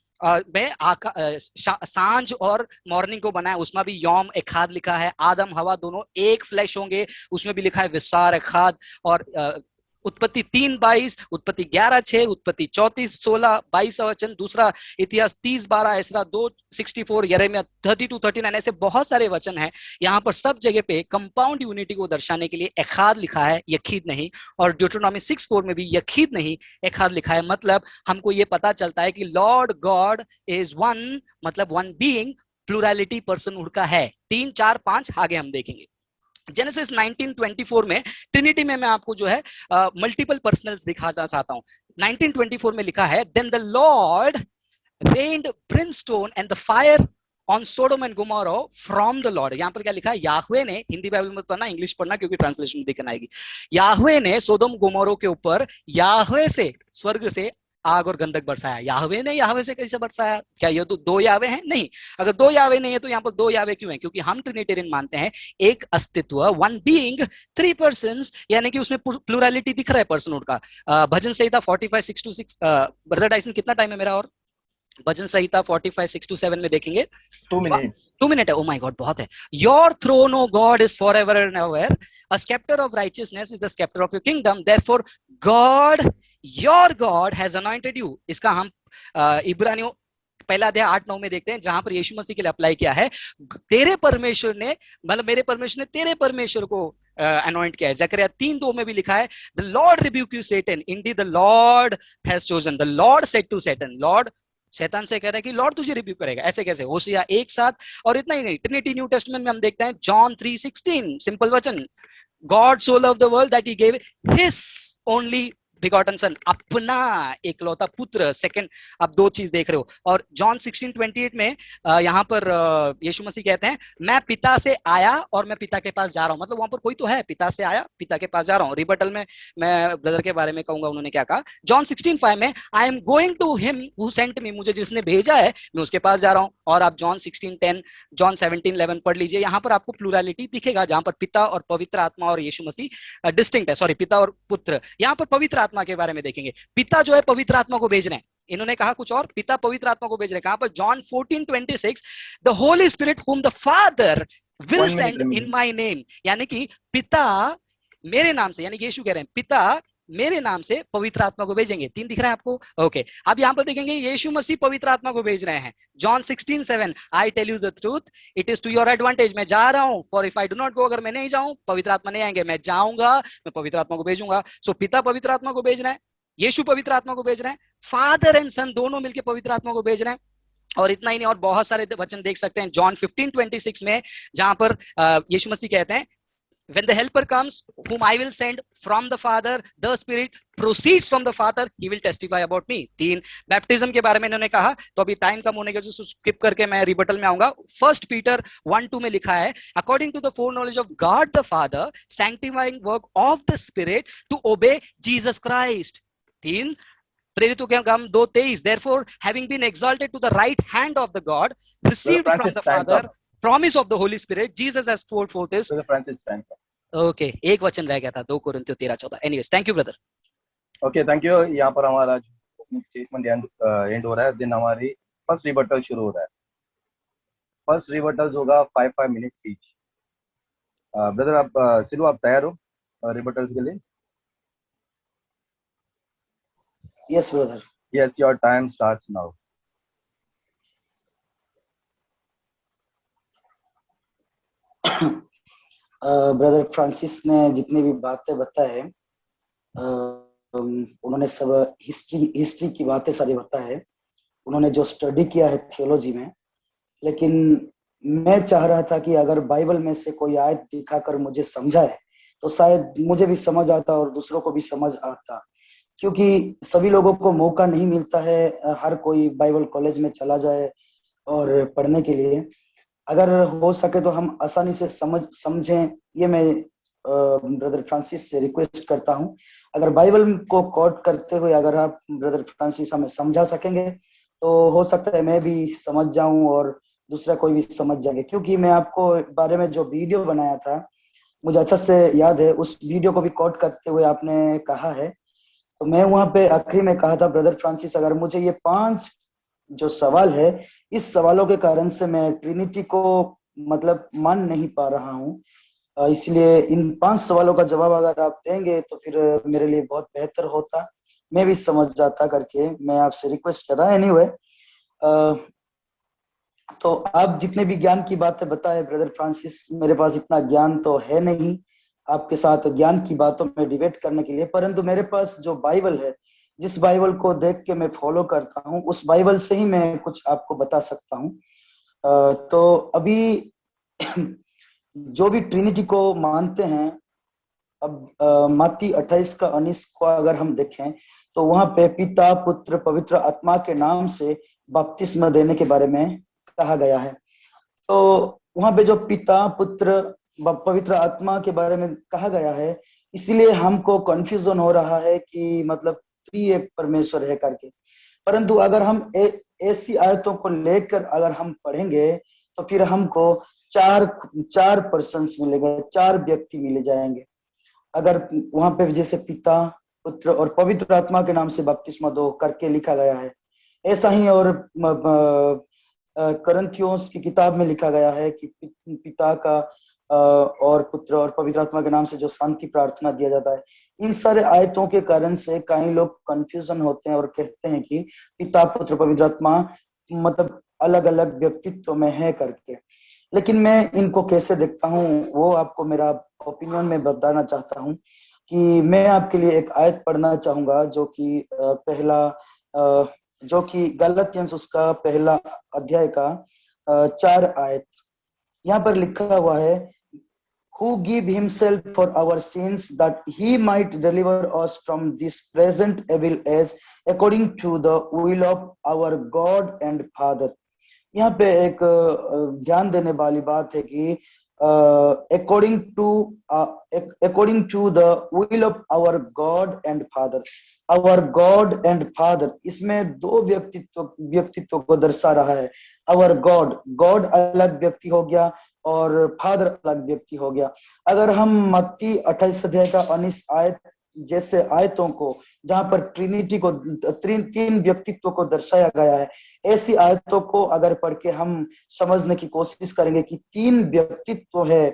में सांझ और मॉर्निंग को बनाया, उसमें भी यौम एखाद लिखा है। आदम हवा दोनों एक फ्लैश होंगे, उसमें भी लिखा है विसार एखाद। और उत्पत्ति 3:22, उत्पत्ति 11:6, उत्पत्ति 34:16, 22 वचन, दूसरा इतिहास 30:12, एसरा 2:64, यिर्मयाह 32:39, ऐसे बहुत सारे वचन हैं। यहाँ पर सब जगह पे कंपाउंड यूनिटी को दर्शाने के लिए एखाद लिखा है, यखीद नहीं। और ड्यूटरोनॉमी 6:4 में भी यखीद नहीं, एखाद लिखा है। मतलब हमको ये पता चलता है कि लॉर्ड गॉड इज 1, मतलब 1 बीइंग, प्लूरैलिटी पर्सनहुड का है। 3, 4, 5 आगे हम देखेंगे। जेनेसिस 19:24 में ट्रिनिटी में मैं आपको जो है मल्टीपल पर्सनल्स दिखाना चाहता हूं। 19:24 में लिखा है, then the Lord rained brimstone and the fire on Sodom and Gomorrah from the Lord. यहां पर क्या लिखा है? याह्वे ने, हिंदी बाइबल में पढ़ना, इंग्लिश पढ़ना, क्योंकि ट्रांसलेशन में दिखना आएगी। याह्वे ने सोदोम गोमोरा के ऊपर याह्वे से, स्वर्ग से आग और गंधक बरसाया। याह्वे ने याह्वे से कैसे बरसाया? क्या ये तो 2 याह्वे हैं? नहीं। अगर 2 याह्वे नहीं है तो यहाँ पर 2 याह्वे क्यों है? क्योंकि हम ट्रिनिटेरियन मानते हैं एक अस्तित्व, 1 बीइंग, 3 पर्सन्स, यानी कि उसमें प्लूरैलिटी दिख रहा है पर्सनहुड का। भजन संहिता 45:6-6। ब्रदर डाइसन, कितना टाइम है मेरा? और भजन संहिता 45 6 to 7 में देखेंगे। 2 minutes. 2 मिनट है, ओ माय गॉड बहुत है। Your throne O God is for ever and ever, a sceptre of righteousness is the sceptre of your kingdom, therefore God your God has anointed you. इसका हम इब्रानियों पहला अध्याय 8-9 में देखते हैं, जहां पर यीशु मसीह के लिए अप्लाई किया है। तेरे परमेश्वर ने, मतलब मेरे परमेश्वर ने तेरे परमेश्वर को अनॉइंट किया है। जकरिया 3:2 में भी लिखा है, the Lord rebuke you Satan, indeed the Lord has chosen, the Lord said to Satan, Lord शैतान से कह रहा है कि लॉर्ड तुझे रिब्यूक करेगा। ऐसे कैसे? होशिया 1:7। और इतना ही नहीं, ट्रिनिटी न्यू टेस्टमेंट में हम देखते हैं जॉन 3:16, सिंपल वचन, God so loved the world that he gave his only begotten son, अपना एकलौता पुत्र। सेकंड, आप दो चीज देख रहे हो। और जॉन 16:28 में यहाँ पर यीशु मसीह कहते हैं, मैं पिता से आया और मैं पिता के पास जा रहा हूं। मतलब वहां पर कोई तो है, पिता से आया पिता के पास जा रहा हूं। रिबटल में मैं ब्रदर के बारे में कहूंगा, उन्होंने क्या कहा। जॉन 16:5 में, I am going to him who sent me, मुझे जिसने भेजा है मैं उसके पास जा रहा हूं। और आप जॉन 16:10, जॉन 17:11 पढ़ लीजिए, यहाँ पर आपको प्लूरलिटी दिखेगा, जहां पर पिता और पवित्र आत्मा और यीशु मसीह डिस्टिंक्ट है, सॉरी, पिता और पुत्र। यहाँ पर पवित्र आत्मा के बारे में देखेंगे, पिता जो है पवित्र आत्मा को भेज रहे हैं, इन्होंने कहा कुछ और, पिता पवित्र आत्मा को भेज रहे हैं। कहां पर? John 14:26, the Holi spirit whom the father will send in my name, यानी कि पिता मेरे नाम से, यानी यीशु कह रहे हैं पिता मेरे नाम से पवित्र आत्मा को भेजेंगे। 3 दिख रहा है आपको? ओके। अब यहां पर देखेंगे यीशु मसीह पवित्र आत्मा को भेज रहे हैं। John 16:7, I tell you the truth, it is to your advantage, मैं जा रहा हूं, for if I do not go, अगर मैं नहीं जाऊं पवित्र आत्मा नहीं आएंगे, मैं जाऊंगा, मैं पवित्र आत्मा को भेजूंगा। सो पिता पवित्र आत्मा को भेज रहे हैं, यीशु पवित्र आत्मा को भेज रहे हैं, फादर एंड सन दोनों मिलकर पवित्र आत्मा को भेज रहे हैं। और इतना ही नहीं, और बहुत सारे वचन देख सकते हैं जॉन 15:26 में, जहां पर यीशु मसीह कहते हैं, when the helper comes whom I will send from the father, the spirit proceeds from the father, he will testify about me। 3 baptism के बारे में इन्होंने कहा, तो अभी टाइम कम होने के वजह से स्किप करके मैं रिबटल में आऊंगा। 1 पीटर 1:2 में लिखा है, according to the foreknowledge of God the Father, sanctifying work of the Spirit to obey Jesus Christ. 3 प्रेरितों के काम 2:23, therefore having been exalted to the right hand of the God, received from the father promise of the Holy Spirit, Jesus as fourfold is। Okay, एक वचन रह गया था, 2 कोरिन्थियों 13-14। Anyways, thank you brother. Okay, thank you. यहाँ पर हमारा opening statement and हो रहा है, देन हमारी फर्स्ट रिबटल शुरू हो रहा है। फर्स्ट रिबटल होगा 5 मिनट्स ईच। ब्रदर आप सिलू, आप तैयार हो रिबटल्स के लिए? Yes brother. Yes, your time starts now. Brother Francis ने जितनी भी बातें बताए, उन्होंने सब हिस्ट्री की बातें सारी बताए, उन्होंने जो स्टडी किया है थियोलॉजी में। लेकिन मैं चाह रहा था कि अगर बाइबल में से कोई आयत दिखाकर मुझे समझाए तो शायद मुझे भी समझ आता और दूसरों को भी समझ आता, क्योंकि सभी लोगों को मौका नहीं मिलता है हर कोई बाइबल कॉलेज में चला जाए और पढ़ने के लिए। अगर हो सके तो हम आसानी से समझें, ये मैं ब्रदर फ्रांसिस से रिक्वेस्ट करता हूं। अगर बाइबल को कोट करते हुए अगर आप ब्रदर फ्रांसिस हमें समझा सकेंगे तो हो सकता है मैं भी समझ जाऊं और दूसरा कोई भी समझ जाएंगे। क्योंकि मैं आपको बारे में जो वीडियो बनाया था मुझे अच्छा से याद है, उस वीडियो को भी कोट करते हुए आपने कहा है। तो मैं वहां पे आखिरी में कहा था, ब्रदर फ्रांसिस अगर मुझे ये 5 जो सवाल है, इस सवालों के कारण से मैं ट्रिनिटी को मतलब मान नहीं पा रहा हूँ, इसलिए इन 5 सवालों का जवाब अगर आप देंगे तो फिर मेरे लिए बहुत बेहतर होता, मैं भी समझ जाता करके मैं आपसे रिक्वेस्ट कर रहा हूँ। एनीवे, तो आप जितने भी ज्ञान की बातें बताए ब्रदर फ्रांसिस, मेरे पास इतना ज्ञान तो है नहीं आपके साथ ज्ञान की बातों में डिबेट करने के लिए, परंतु मेरे पास जो बाइबल है, जिस बाइबल को देख के मैं फॉलो करता हूँ, उस बाइबल से ही मैं कुछ आपको बता सकता हूँ। तो अभी जो भी ट्रिनिटी को मानते हैं, अब मत्ती 28 का 19 को अगर हम देखें तो वहां पे पिता पुत्र पवित्र आत्मा के नाम से बपतिस्मा देने के बारे में कहा गया है। तो वहां पे जो पिता पुत्र पवित्र आत्मा के बारे में कहा गया है, इसलिए हमको कंफ्यूजन हो रहा है कि मतलब त्रिएक परमेश्वर है करके। परंतु अगर हम ऐसी आयतों को लेकर अगर हम पढ़ेंगे तो फिर हमको चार पर्सन्स मिलेंगे, 4 व्यक्ति मिले जाएंगे। अगर वहां पे जैसे पिता पुत्र और पवित्र आत्मा के नाम से बपतिस्मा दो करके लिखा गया है, ऐसा ही और करंथियोस की किताब में लिखा गया है कि पिता का और पुत्र और पवित्र आत्मा के नाम से जो शांति प्रार्थना दिया जाता है। इन सारे आयतों के कारण से कई लोग कंफ्यूजन होते हैं और कहते हैं कि पिता पुत्र पवित्र आत्मा मतलब अलग अलग व्यक्तित्व में है करके। लेकिन मैं इनको कैसे देखता हूँ वो आपको मेरा ओपिनियन में बताना चाहता हूँ कि मैं आपके लिए एक आयत पढ़ना चाहूंगा जो कि जो कि गलातियंस उसका पहला अध्याय का 4 आयत। यहाँ पर लिखा हुआ है, who gave himself for our sins that he might deliver us from this present evil age according to the will of our God and Father। यहाँ पे एक ध्यान देने वाली बात है कि according to the will of our God and Father। our God and Father इसमें दो व्यक्तित्व को दर्शा रहा है। our God अलग व्यक्ति हो गया और फादर अलग व्यक्ति हो गया। अगर हम मत्ती 28 अध्याय का 19 आयत जैसे आयतों को जहां पर ट्रिनिटी को तीन व्यक्तित्व को दर्शाया गया है, ऐसी आयतों को अगर पढ़ के हम समझने की कोशिश करेंगे कि 3 व्यक्तित्व है,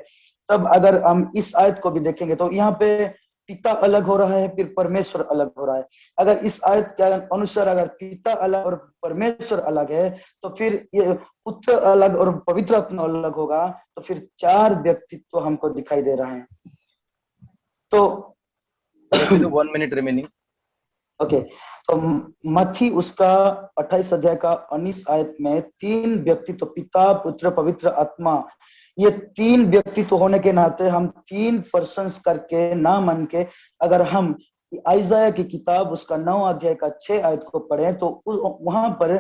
तब अगर हम इस आयत को भी देखेंगे तो यहाँ पे पिता अलग हो रहा है, फिर परमेश्वर अलग हो रहा है। अगर इस आयत के अनुसार अगर पिता अलग और परमेश्वर अलग है तो फिर ये पुत्र अलग और पवित्र आत्मा अलग होगा, तो फिर 4 व्यक्तित्व हमको दिखाई दे रहे हैं। तो 1 minute remaining। ओके, तो मत्ती उसका 28 अध्याय का 19 आयत में 3 व्यक्तित्व पिता पुत्र पवित्र आत्मा, ये 3 व्यक्तित्व होने के नाते हम 3 पर्सन्स करके ना मन के अगर हम आइजाया की किताब उसका 9 अध्याय का 6 आयत को पढ़ें तो वहां पर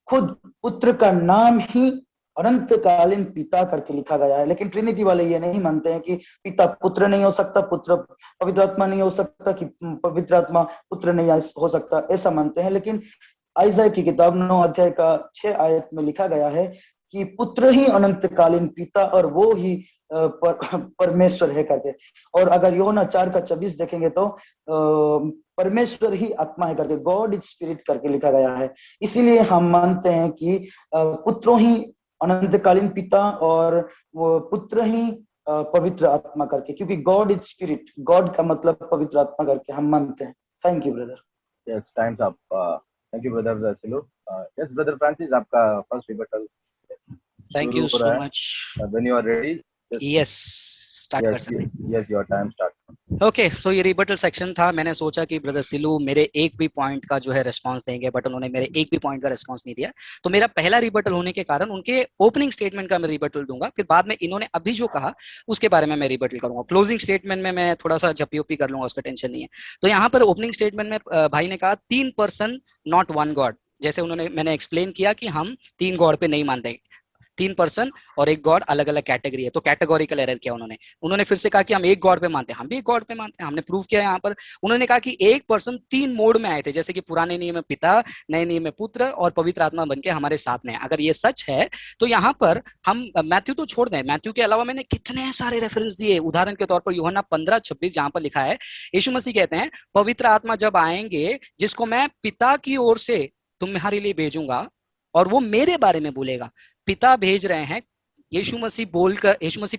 खुद पुत्र का नाम ही अनंतकालीन पिता करके लिखा गया है। लेकिन ट्रिनिटी वाले ये नहीं मानते हैं कि पिता पुत्र नहीं हो सकता, पुत्र पवित्र आत्मा नहीं हो सकता, कि पवित्र आत्मा पुत्र नहीं हो सकता, ऐसा मानते हैं। लेकिन आइजाया की किताब 9 अध्याय का 6 आयत में लिखा गया है कि पुत्र ही अनंतकालीन पिता और वो ही परमेश्वर है करके। और अगर यूहन्ना 4 का 26 देखेंगे तो परमेश्वर ही आत्मा है करके, गॉड इज स्पिरिट करके लिखा गया है। इसीलिए हम मानते हैं कि पुत्रों ही अनंतकालीन पिता और वो पुत्र ही पवित्र आत्मा करके, क्योंकि गॉड इज स्पिरिट, गॉड का मतलब पवित्र आत्मा करके हम मानते हैं। Thank you brother. Yes, time's up. Thank you brother Silu. Yes brother Francis, आपका first rebuttal thank you so much. When you are ready, yes start कर सकते हैं। Yes, your time start. Okay, so ये रिबटल सेक्शन था। मैंने सोचा कि brother Silu मेरे एक भी पॉइंट का जो है रिस्पांस देंगे, बट उन्होंने मेरे एक भी पॉइंट का रिस्पांस नहीं दिया। तो मेरा पहला रिबटल होने के कारण उनके ओपनिंग स्टेटमेंट का मैं रिबटल दूंगा, फिर बाद में इन्होंने अभी जो कहा उसके बारे में मैं रिबटल करूंगा। क्लोजिंग स्टेटमेंट में मैं थोड़ा सा झपी कर लूंगा, उसका टेंशन नहीं है। तो यहाँ पर ओपनिंग स्टेटमेंट में भाई ने कहा 3 पर्सन नॉट 1 गॉड। जैसे मैंने एक्सप्लेन किया कि हम 3 गॉड पे नहीं मानते, 3 पर्सन और एक गॉड अलग अलग कैटेगरी है। तो कैटेगोरिकल एरर किया उन्होंने फिर से कहा कि हम एक गॉड पे मानते हैं, हम भी एक गॉड पे मानते हैं। हमने प्रूव किया यहाँ पर। उन्होंने कहा कि एक पर्सन 3 मोड में आए थे, जैसे कि पुराने नियम में पिता, नए नियम में पुत्र और पवित्र आत्मा बनके हमारे साथ में है। अगर ये सच है तो यहाँ पर हम मैथ्यू तो छोड़ दें, मैथ्यू के अलावा मैंने कितने सारे रेफरेंस दिए। उदाहरण के तौर पर यूहन्ना 15:26 जहां पर लिखा है, यीशु मसीह कहते हैं पवित्र आत्मा जब आएंगे जिसको मैं पिता की ओर से तुम्हारे लिए भेजूंगा और वो मेरे बारे में बोलेगा। पिता भेज रहे हैं, यीशु मसीह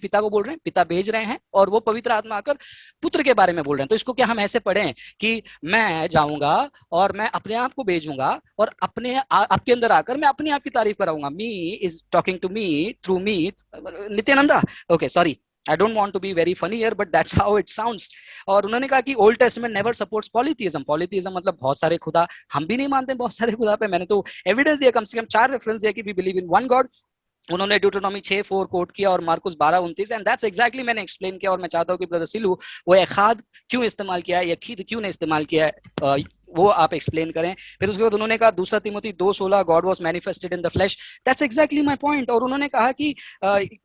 पिता को बोल रहे हैं, पिता भेज रहे हैं और वो पवित्र आत्मा आकर पुत्र के बारे में बोल रहे हैं। तो इसको क्या हम ऐसे पढ़ें कि मैं जाऊंगा और मैं अपने आप को भेजूंगा और आपके अंदर आकर मैं अपने आप की तारीफ कराऊंगा। Me is talking to me through me. Nithyananda, okay sorry, I don't want to be very funny here, but that's how it sounds। और उन्होंने कहा कि ओल्ड टेस्टमेंट नेवर सपोर्ट्स पॉलीथीइज्म। पॉलीथीइज्म मतलब बहुत सारे खुदा, हम भी नहीं मानते बहुत सारे खुदा पे। मैंने तो एविडेंस दिया, कम से कम 4 रेफरेंस दिया कि we believe in one God. उन्होंने ड्यूटोनॉमी 6:4 कोट किया और मार्कुस 12:29, एंड दैट्स एग्जैक्टली मैंने एक्सप्लेन किया। और मैं चाहता हूँ कि ब्रदर सिलू वो एखाद क्यों इस्तेमाल किया है, यखीद क्यों नहीं इस्तेमाल किया है, वो आप एक्सप्लेन करें। फिर उसके बाद उन्होंने कहा 2 Timothy 2:16 God was manifested in the flash. That's exactly my point. और उन्होंने कहा कि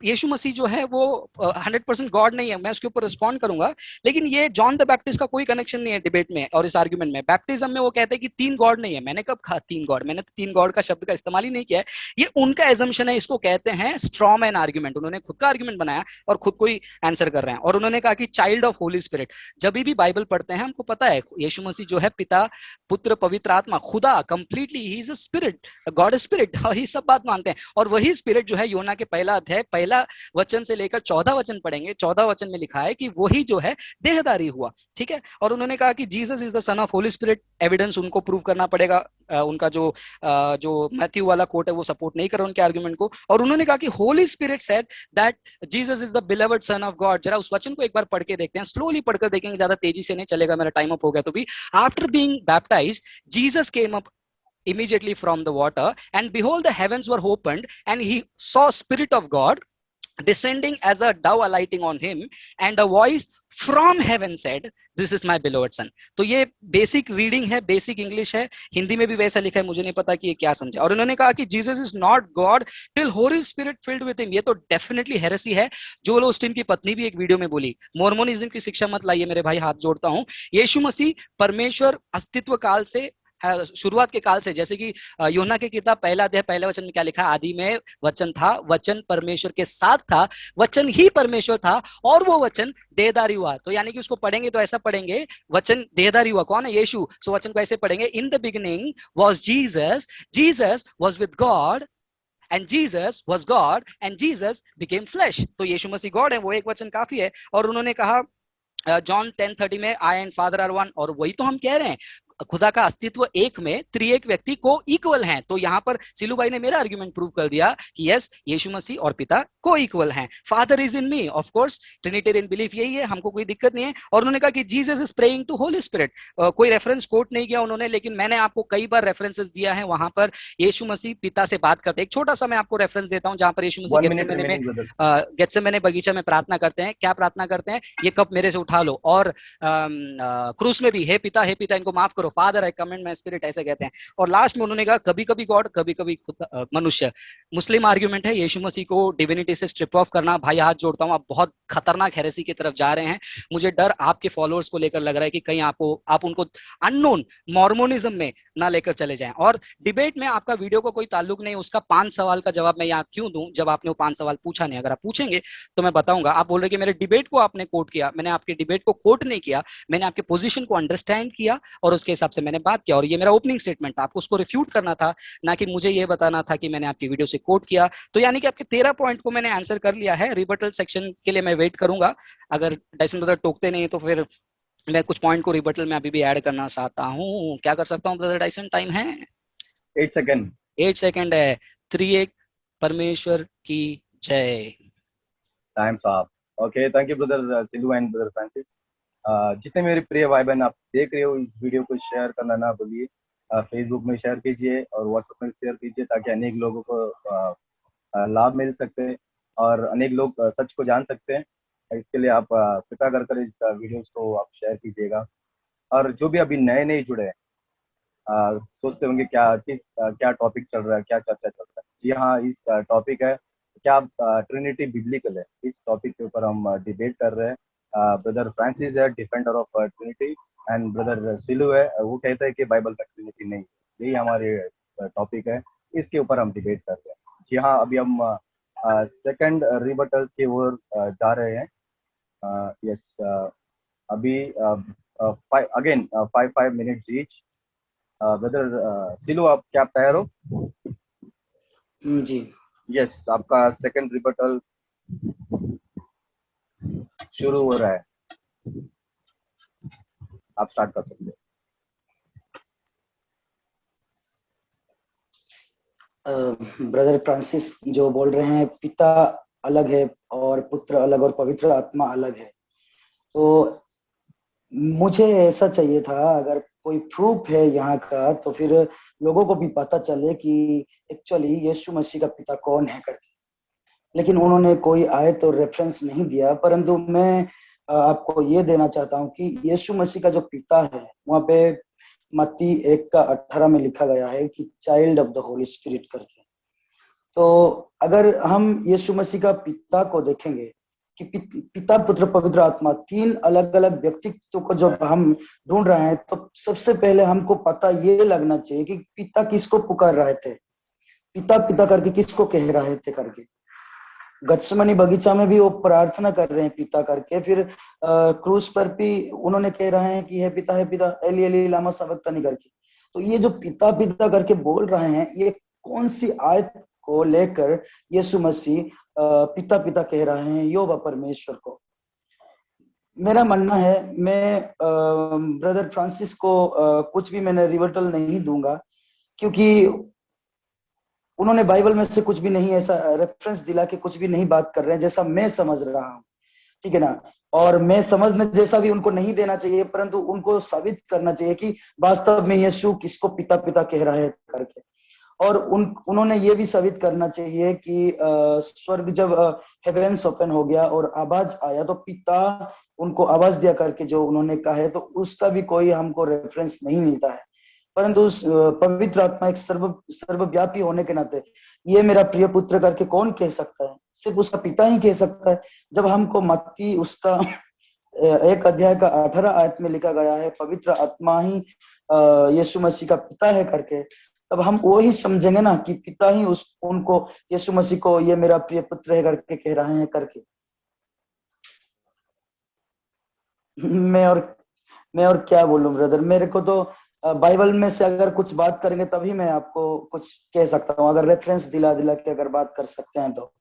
यीशु मसीह जो है वो 100% गॉड नहीं है। मैं उसके ऊपर रिस्पॉन्ड करूंगा, लेकिन ये जॉन द बैप्टिस्ट का कोई कनेक्शन नहीं है डिबेट में और इस आर्गुमेंट में। बैप्टिज्म में वो कहते हैं कि 3 गॉड नहीं है। मैंने कब कहा 3 गॉड? मैंने 3 गॉड का शब्द का इस्तेमाल ही नहीं किया है। ये उनका एजम्पशन है, इसको कहते हैं स्ट्रॉ मैन आर्गुमेंट। उन्होंने खुद का आर्गुमेंट बनाया और खुद को ही आंसर कर रहे हैं। और उन्होंने कहा कि चाइल्ड ऑफ होली स्पिरिट। जब भी बाइबल पढ़ते हैं हमको पता है यीशु मसीह जो है पिता पुत्र, पवित्र आत्मा, खुदा completely he is a spirit, God spirit, ही सब बात मानते हैं। और वही स्पिरिट जो है योना के पहला अध्याय पहला वचन से लेकर 14 वचन पढ़ेंगे, 14 वचन में लिखा है कि वही जो है देहधारी हुआ, ठीक है। और उन्होंने कहा कि Jesus is the son of Holi spirit, evidence उनको प्रूव करना पड़ेगा, उनका जो मैथ्यू वाला कोट है वो सपोर्ट नहीं कर रहा उनके आर्गुमेंट को। और उन्होंने कहा कि Holi spirit said that Jesus is the beloved son of God. जरा उस वचन को एक बार पढ़ के देखते हैं, स्लोली पढ़कर देखेंगे, ज्यादा तेजी से नहीं चलेगा, मेरा टाइम अप हो गया तो भी। After being baptised Jesus came up immediately from the water, and behold the heavens were opened, and he saw Spirit of God descending as a dove alighting on him, and a voice from heaven said, this is my beloved son. तो ये basic reading है, basic English है, हिंदी में भी वैसा लिखा है, मुझे नहीं पता कि ये क्या समझा। और उन्होंने कहा कि Jesus is not God till Holi spirit filled with him. ये तो डेफिनेटली हेरेसी है। जोएल ओस्टीन की पत्नी भी एक वीडियो में बोली, मोर्मोनिज्म की शिक्षा मत लाइए मेरे भाई, हाथ जोड़ता हूं। यीशु मसीह परमेश्वर अस्तित्व काल से, शुरुआत के काल से, जैसे कि यूहन्ना की किताब पहला अध्याय पहले वचन में क्या लिखा है, आदि में वचन था, वचन परमेश्वर के साथ था, वचन ही परमेश्वर था, और वो वचन देहधारी हुआ। तो यानी कि उसको पढ़ेंगे तो ऐसा पढ़ेंगे, वचन देहधारी हुआ, कौन है, यीशु। सो वचन को ऐसे पढ़ेंगे, in the beginning was Jesus, Jesus was with God, and Jesus was God, and Jesus became flesh। तो यीशु मसीह गॉड है, वो एक वचन काफी है। और उन्होंने कहा जॉन 10:30 में, आई एंड फादर आर वन। और वही तो हम कह रहे हैं, खुदा का अस्तित्व एक में त्रिएक व्यक्ति को इक्वल हैं। तो यहां पर सिलू भाई ने मेरा आर्गुमेंट प्रूव कर दिया कि यस, यीशु मसीह और पिता को इक्वल हैं। Father is in me, of course Trinitarian belief यही है, हमको कोई दिक्कत नहीं है। और उन्होंने कहा कि Jesus is praying to Holy Spirit. कोई रेफरेंस कोट नहीं किया उन्होंने, लेकिन मैंने आपको कई बार रेफरेंसेस दिया है, वहां पर यीशु मसीह पिता से बात करते हैं। एक छोटा सा मैं आपको रेफरेंस देता हूं, जहां पर यीशु मसीह गेत्सेमने बगीचा में प्रार्थना करते हैं। क्या प्रार्थना करते हैं, ये कप मेरे से उठा लो। और क्रूस में भी, हे पिता इनको माफ करो, father I commend my spirit, ऐसे कहते हैं। और लास्ट में उन्होंने कहा कभी कभी गॉड, कभी कभी मनुष्य। मुस्लिम आर्ग्यूमेंट है यीशु मसीह को डिविनिटी से स्ट्रिप ऑफ करना। भाई हाथ जोड़ता हूं, आप बहुत खतरनाक हेरेसी की तरफ जा रहे हैं। मुझे डर आपके फॉलोअर्स को लेकर लग रहा है कि कहीं आप उनको अननोन मॉर्मोनिज्म में ना लेकर चले जाएं। और डिबेट में आपका वीडियो को कोई ताल्लुक नहीं, उसका 5 सवाल का जवाब मैं यहाँ क्यों दूं जब आपने वो 5 सवाल पूछा नहीं। अगर आप पूछेंगे तो मैं बताऊंगा। आप बोल रहे कि मेरे डिबेट को आपने कोट किया, मैंने आपके डिबेट को कोट नहीं किया, मैंने आपके पोजीशन को अंडरस्टैंड किया और उसके हिसाब से मैंने बात किया। और ये मेरा ओपनिंग स्टेटमेंट था, आपको उसको रिफ्यूट करना था, ना कि मुझे ये बताना था कि मैंने आपकी वीडियो से कोट किया। तो यानी कि आपके 13 पॉइंट को मैंने आंसर कर लिया है। रिबटल सेक्शन के लिए मैं वेट करूंगा, अगर डायसन ब्रदर टोकते नहीं तो फिर मैं कुछ पॉइंट को रिबटल में अभी भी ऐड करना चाहता हूँ। क्या कर सकता हूँ ब्रदर डायसन, टाइम है 8 सेकंड। 8 सेकंड है। त्रिएक परमेश्वर की जय। टाइम साहब। Okay, thank you brother Silu and brother Francis. जितने मेरे प्रिय भाई बहन आप देख रहे हो, इस वीडियो को शेयर करना ना भूलिए। फेसबुक में शेयर कीजिए और व्हाट्सएप में शेयर कीजिए, ताकि अनेक लोगों को लाभ मिल सकते हैं और अनेक लोग सच को जान सकते हैं। इसके लिए आप कृपया कर इस वीडियोस को आप शेयर कीजिएगा। और जो भी अभी नए नए जुड़े हैं, सोचते होंगे क्या टॉपिक चल रहा है, क्या चर्चा चल रहा है। जी हाँ, इस टॉपिक है क्या ट्रिनिटी बिब्लिकल है। इस टॉपिक के ऊपर हम डिबेट कर रहे हैं। ब्रदर फ्रांसिस है defender of Trinity, and brother Silu है, वो कहते हैं कि बाइबल का ट्रिनिटी नहीं। यही हमारे टॉपिक है, इसके ऊपर हम डिबेट कर रहे हैं। जी हाँ, अभी हम सेकंड रिबटल्स की ओर जा रहे हैं। यस, अभी again 5 minutes each. Brother Silu, आप क्या तैयार हो? जी यस, आपका सेकंड रिबटल शुरू हो रहा है, आप स्टार्ट कर सकते हैं। ब्रदर फ्रांसिस जो बोल रहे हैं पिता अलग है और पुत्र अलग और पवित्र आत्मा अलग है, तो मुझे ऐसा चाहिए था अगर कोई प्रूफ है यहाँ का, तो फिर लोगों को भी पता चले कि एक्चुअली यीशु मसीह का पिता कौन है करके। लेकिन उन्होंने कोई आयत और रेफरेंस नहीं दिया, परंतु मैं आपको ये देना चाहता हूँ कि यीशु मसीह का जो पिता है, वहाँ पे मत्ती 1:18 में लिखा गया है कि child of the Holi spirit करके। तो अगर हम यीशु मसीह का पिता को देखेंगे कि पिता पुत्र पवित्र आत्मा 3 अलग अलग व्यक्तित्व को जब हम ढूंढ रहे हैं, तो सबसे पहले हमको पता ये लगना चाहिए कि पिता किसको पुकार रहे थे, पिता पिता करके किसको कह रहे थे करके। गत्समनी बगीचा में भी वो प्रार्थना कर रहे हैं पिता करके, फिर क्रूस पर भी उन्होंने कह रहे हैं कि हे पिता एली एली लामा सबक्तनी करके। तो ये जो पिता पिता करके बोल रहे हैं, ये कौन सी आयत को लेकर यीशु मसीह पिता पिता कह रहे हैं यहोवा परमेश्वर को? मेरा मानना है, मैं ब्रदर फ्रांसिस को कुछ भी मैंने रिवर्टल नहीं दूंगा, क्योंकि उन्होंने बाइबल में से कुछ भी नहीं ऐसा रेफरेंस दिला के कुछ भी नहीं बात कर रहे हैं जैसा मैं समझ रहा हूँ, ठीक है ना। और मैं समझने जैसा भी उनको नहीं देना चाहिए, परंतु उनको साबित करना चाहिए कि वास्तव में यीशु किसको पिता पिता कह रहा है करके। और उन्होंने ये भी साबित करना चाहिए कि स्वर्ग जब हेवेंस ओपन हो गया और आवाज आया तो पिता उनको आवाज दिया करके जो उन्होंने कहा है, तो उसका भी कोई हमको रेफरेंस नहीं मिलता है। परंतु उस पवित्र आत्मा एक सर्वव्यापी होने के नाते ये मेरा प्रिय पुत्र करके कौन कह सकता है? सिर्फ उसका पिता ही कह सकता है। जब हमको मत्ती उसका 1 अध्याय का 18 आयत में लिखा गया है पवित्र आत्मा ही यीशु मसीह का पिता है करके, तब हम वो ही समझेंगे ना कि पिता ही उनको यीशु मसीह को ये मेरा प्रिय पुत्र है करके कह रहे हैं करके। मैं और क्या बोलूं ब्रदर, मेरे को तो बाइबल में से अगर कुछ बात करेंगे तभी मैं आपको कुछ कह सकता हूँ, अगर रेफरेंस दिला के अगर बात कर सकते हैं तो।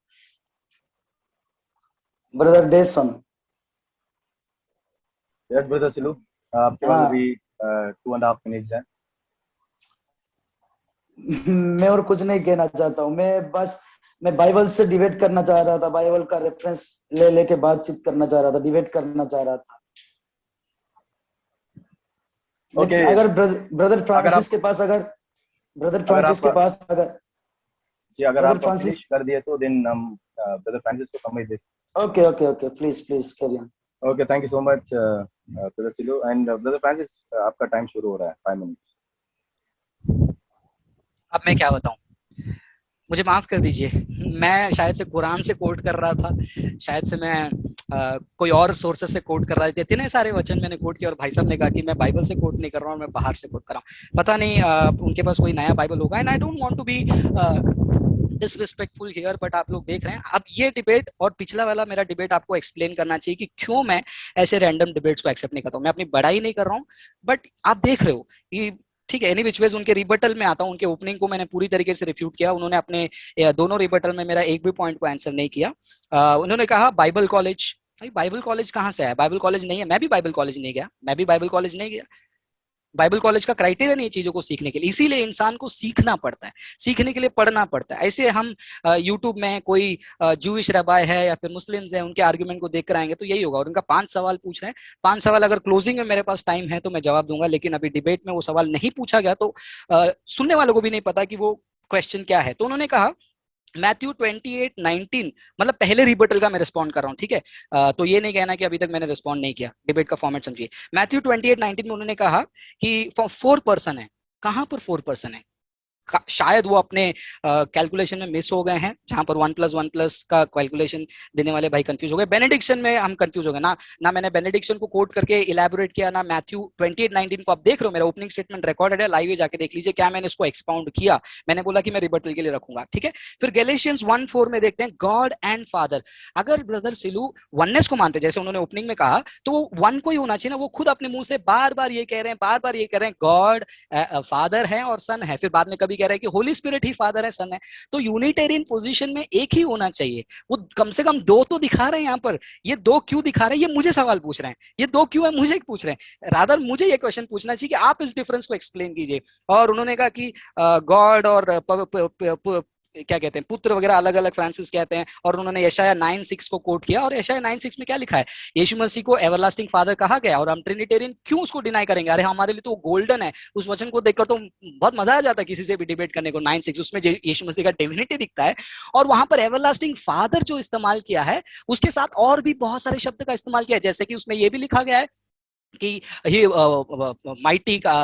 ब्रदर डेसन। यस ब्रदर सिलू, आपके पास अभी 2.5 मिनट है। मैं और कुछ नहीं कहना चाहता हूँ, मैं बाइबल से डिबेट करना चाह रहा था, बाइबल का रेफरेंस लेके बातचीत करना चाह रहा था, डिबेट करना चाह रहा था। ओके, अगर ब्रदर फ्रांसिस के पास अगर अगर आप फिनिश कर दिए तो देन हम ब्रदर फ्रांसिस को समय दे। Okay please carry on. Okay, thank you so much brother Silu and brother Francis, आपका टाइम शुरू हो रहा है, 5 मिनट। अब मैं क्या बताऊं, मुझे माफ कर दीजिए, मैं शायद से कुरान से कोट कर रहा था, शायद से मैं कोई और सोर्सेस से कोट कर रहा था। इतने सारे वचन मैंने कोट किया और भाई साहब ने कहा कि मैं बाइबल से कोट नहीं कर रहा हूँ, मैं बाहर से कोट कर रहा हूँ। पता नहीं उनके पास कोई नया बाइबल होगा, and I don't want to be disrespectful here, but आप लोग देख रहे हैं। अब ये डिबेट और पिछला वाला मेरा डिबेट आपको एक्सप्लेन करना चाहिए कि क्यों मैं ऐसे रैंडम डिबेट्स को एक्सेप्ट नहीं करता हूँ। मैं अपनी बड़ाई नहीं कर रहा हूँ, बट आप देख रहे हो कि ठीक है, एनी विच वेज उनके रिबटल में आता हूं। उनके ओपनिंग को मैंने पूरी तरीके से रिफ्यूट किया, उन्होंने अपने दोनों रिबटल में मेरा एक भी पॉइंट को आंसर नहीं किया। उन्होंने कहा बाइबल कॉलेज, भाई बाइबल कॉलेज कहाँ से आया? बाइबल कॉलेज नहीं है, मैं भी बाइबल कॉलेज नहीं गया, बाइबल कॉलेज का क्राइटेरिया नहीं है चीजों को सीखने के लिए, इसीलिए इंसान को सीखना पड़ता है, सीखने के लिए पढ़ना पड़ता है। ऐसे हम यूट्यूब में कोई जूइश रबाय है या फिर मुस्लिम्स है, उनके आर्गुमेंट को देख कर आएंगे तो यही होगा। और उनका 5 सवाल पूछ रहे हैं, 5 सवाल अगर क्लोजिंग में मेरे पास टाइम है तो मैं जवाब दूंगा, लेकिन अभी डिबेट में वो सवाल नहीं पूछा गया तो सुनने वालों को भी नहीं पता कि वो क्वेश्चन क्या है। तो उन्होंने कहा मैथ्यू 28:19, मतलब पहले रिबटल का मैं रिस्पॉन्ड कर रहा हूँ, ठीक है। तो ये नहीं कहना कि अभी तक मैंने रिस्पॉन्ड नहीं किया, डिबेट का फॉर्मेट समझिए। मैथ्यू 28:19 में उन्होंने कहा कि 4 पर्सन है। कहां पर 4 पर्सन है? शायद वो अपने कैलकुलेशन में मिस हो गए हैं, जहां पर 1+1+ का कैलकुलेशन देने वाले भाई कंफ्यूज हो गए। बेनेडिक्शन में हम कंफ्यूज हो गए ना मैंने बेनेडिक्शन को कोट करके इलेबोरेट किया, ना मैथ्यू 28:19 को। आप देख रहे हो मेरा ओपनिंग स्टेटमेंट रिकॉर्डेड है, लाइव जाके देख लीजिए क्या मैंने इसको एक्सपाउंड किया। मैंने बोला कि मैं रिबटल के लिए रखूंगा, ठीक है। फिर गैलेशियंस 1:4 में देखते हैं गॉड एंड फादर। अगर ब्रदर सिलू वननेस को मानते जैसे उन्होंने ओपनिंग में कहा, तो वो वन को ही होना चाहिए ना। वो खुद अपने मुंह से बार बार ये कह रहे हैं गॉड फादर है और सन है, फिर बाद में कभी कह रहे हैं कि होली स्पिरिट ही फादर है सन है। तो यूनिटेरियन पोजीशन में एक ही होना चाहिए। वो कम से कम 2 तो दिखा रहे हैं यहाँ पर, ये 2 क्यों दिखा रहे हैं? ये मुझे सवाल पूछ रहे हैं, ये 2 क्यों है मुझे पूछ रहे हैं। रादर मुझे ये क्वेश्चन पूछना चाहिए कि आप इस डिफरेंस को एक्सप्लेन कीजिए। और उन्होंने कहा कि गॉड और क्या कहते हैं पुत्र वगैरह अलग अलग फ्रांसिस कहते हैं। और उन्होंने यशाया 9:6 को कोट किया, और यशाया 9:6 में क्या लिखा है? यीशु मसीह को एवरलास्टिंग फादर कहा गया, और हम ट्रिनिटेरियन क्यों उसको डिनाई करेंगे? अरे हमारे लिए तो वो गोल्डन है। उस वचन को देखकर तो बहुत मजा आ जाता है किसी से भी डिबेट करने को। 9:6 उसमें यीशु मसीह का डिविनिटी दिखता है, और वहां पर एवरलास्टिंग फादर जो इस्तेमाल किया है उसके साथ और भी बहुत सारे शब्द का इस्तेमाल किया है। जैसे कि उसमें यह भी लिखा गया है कि ये माइटी का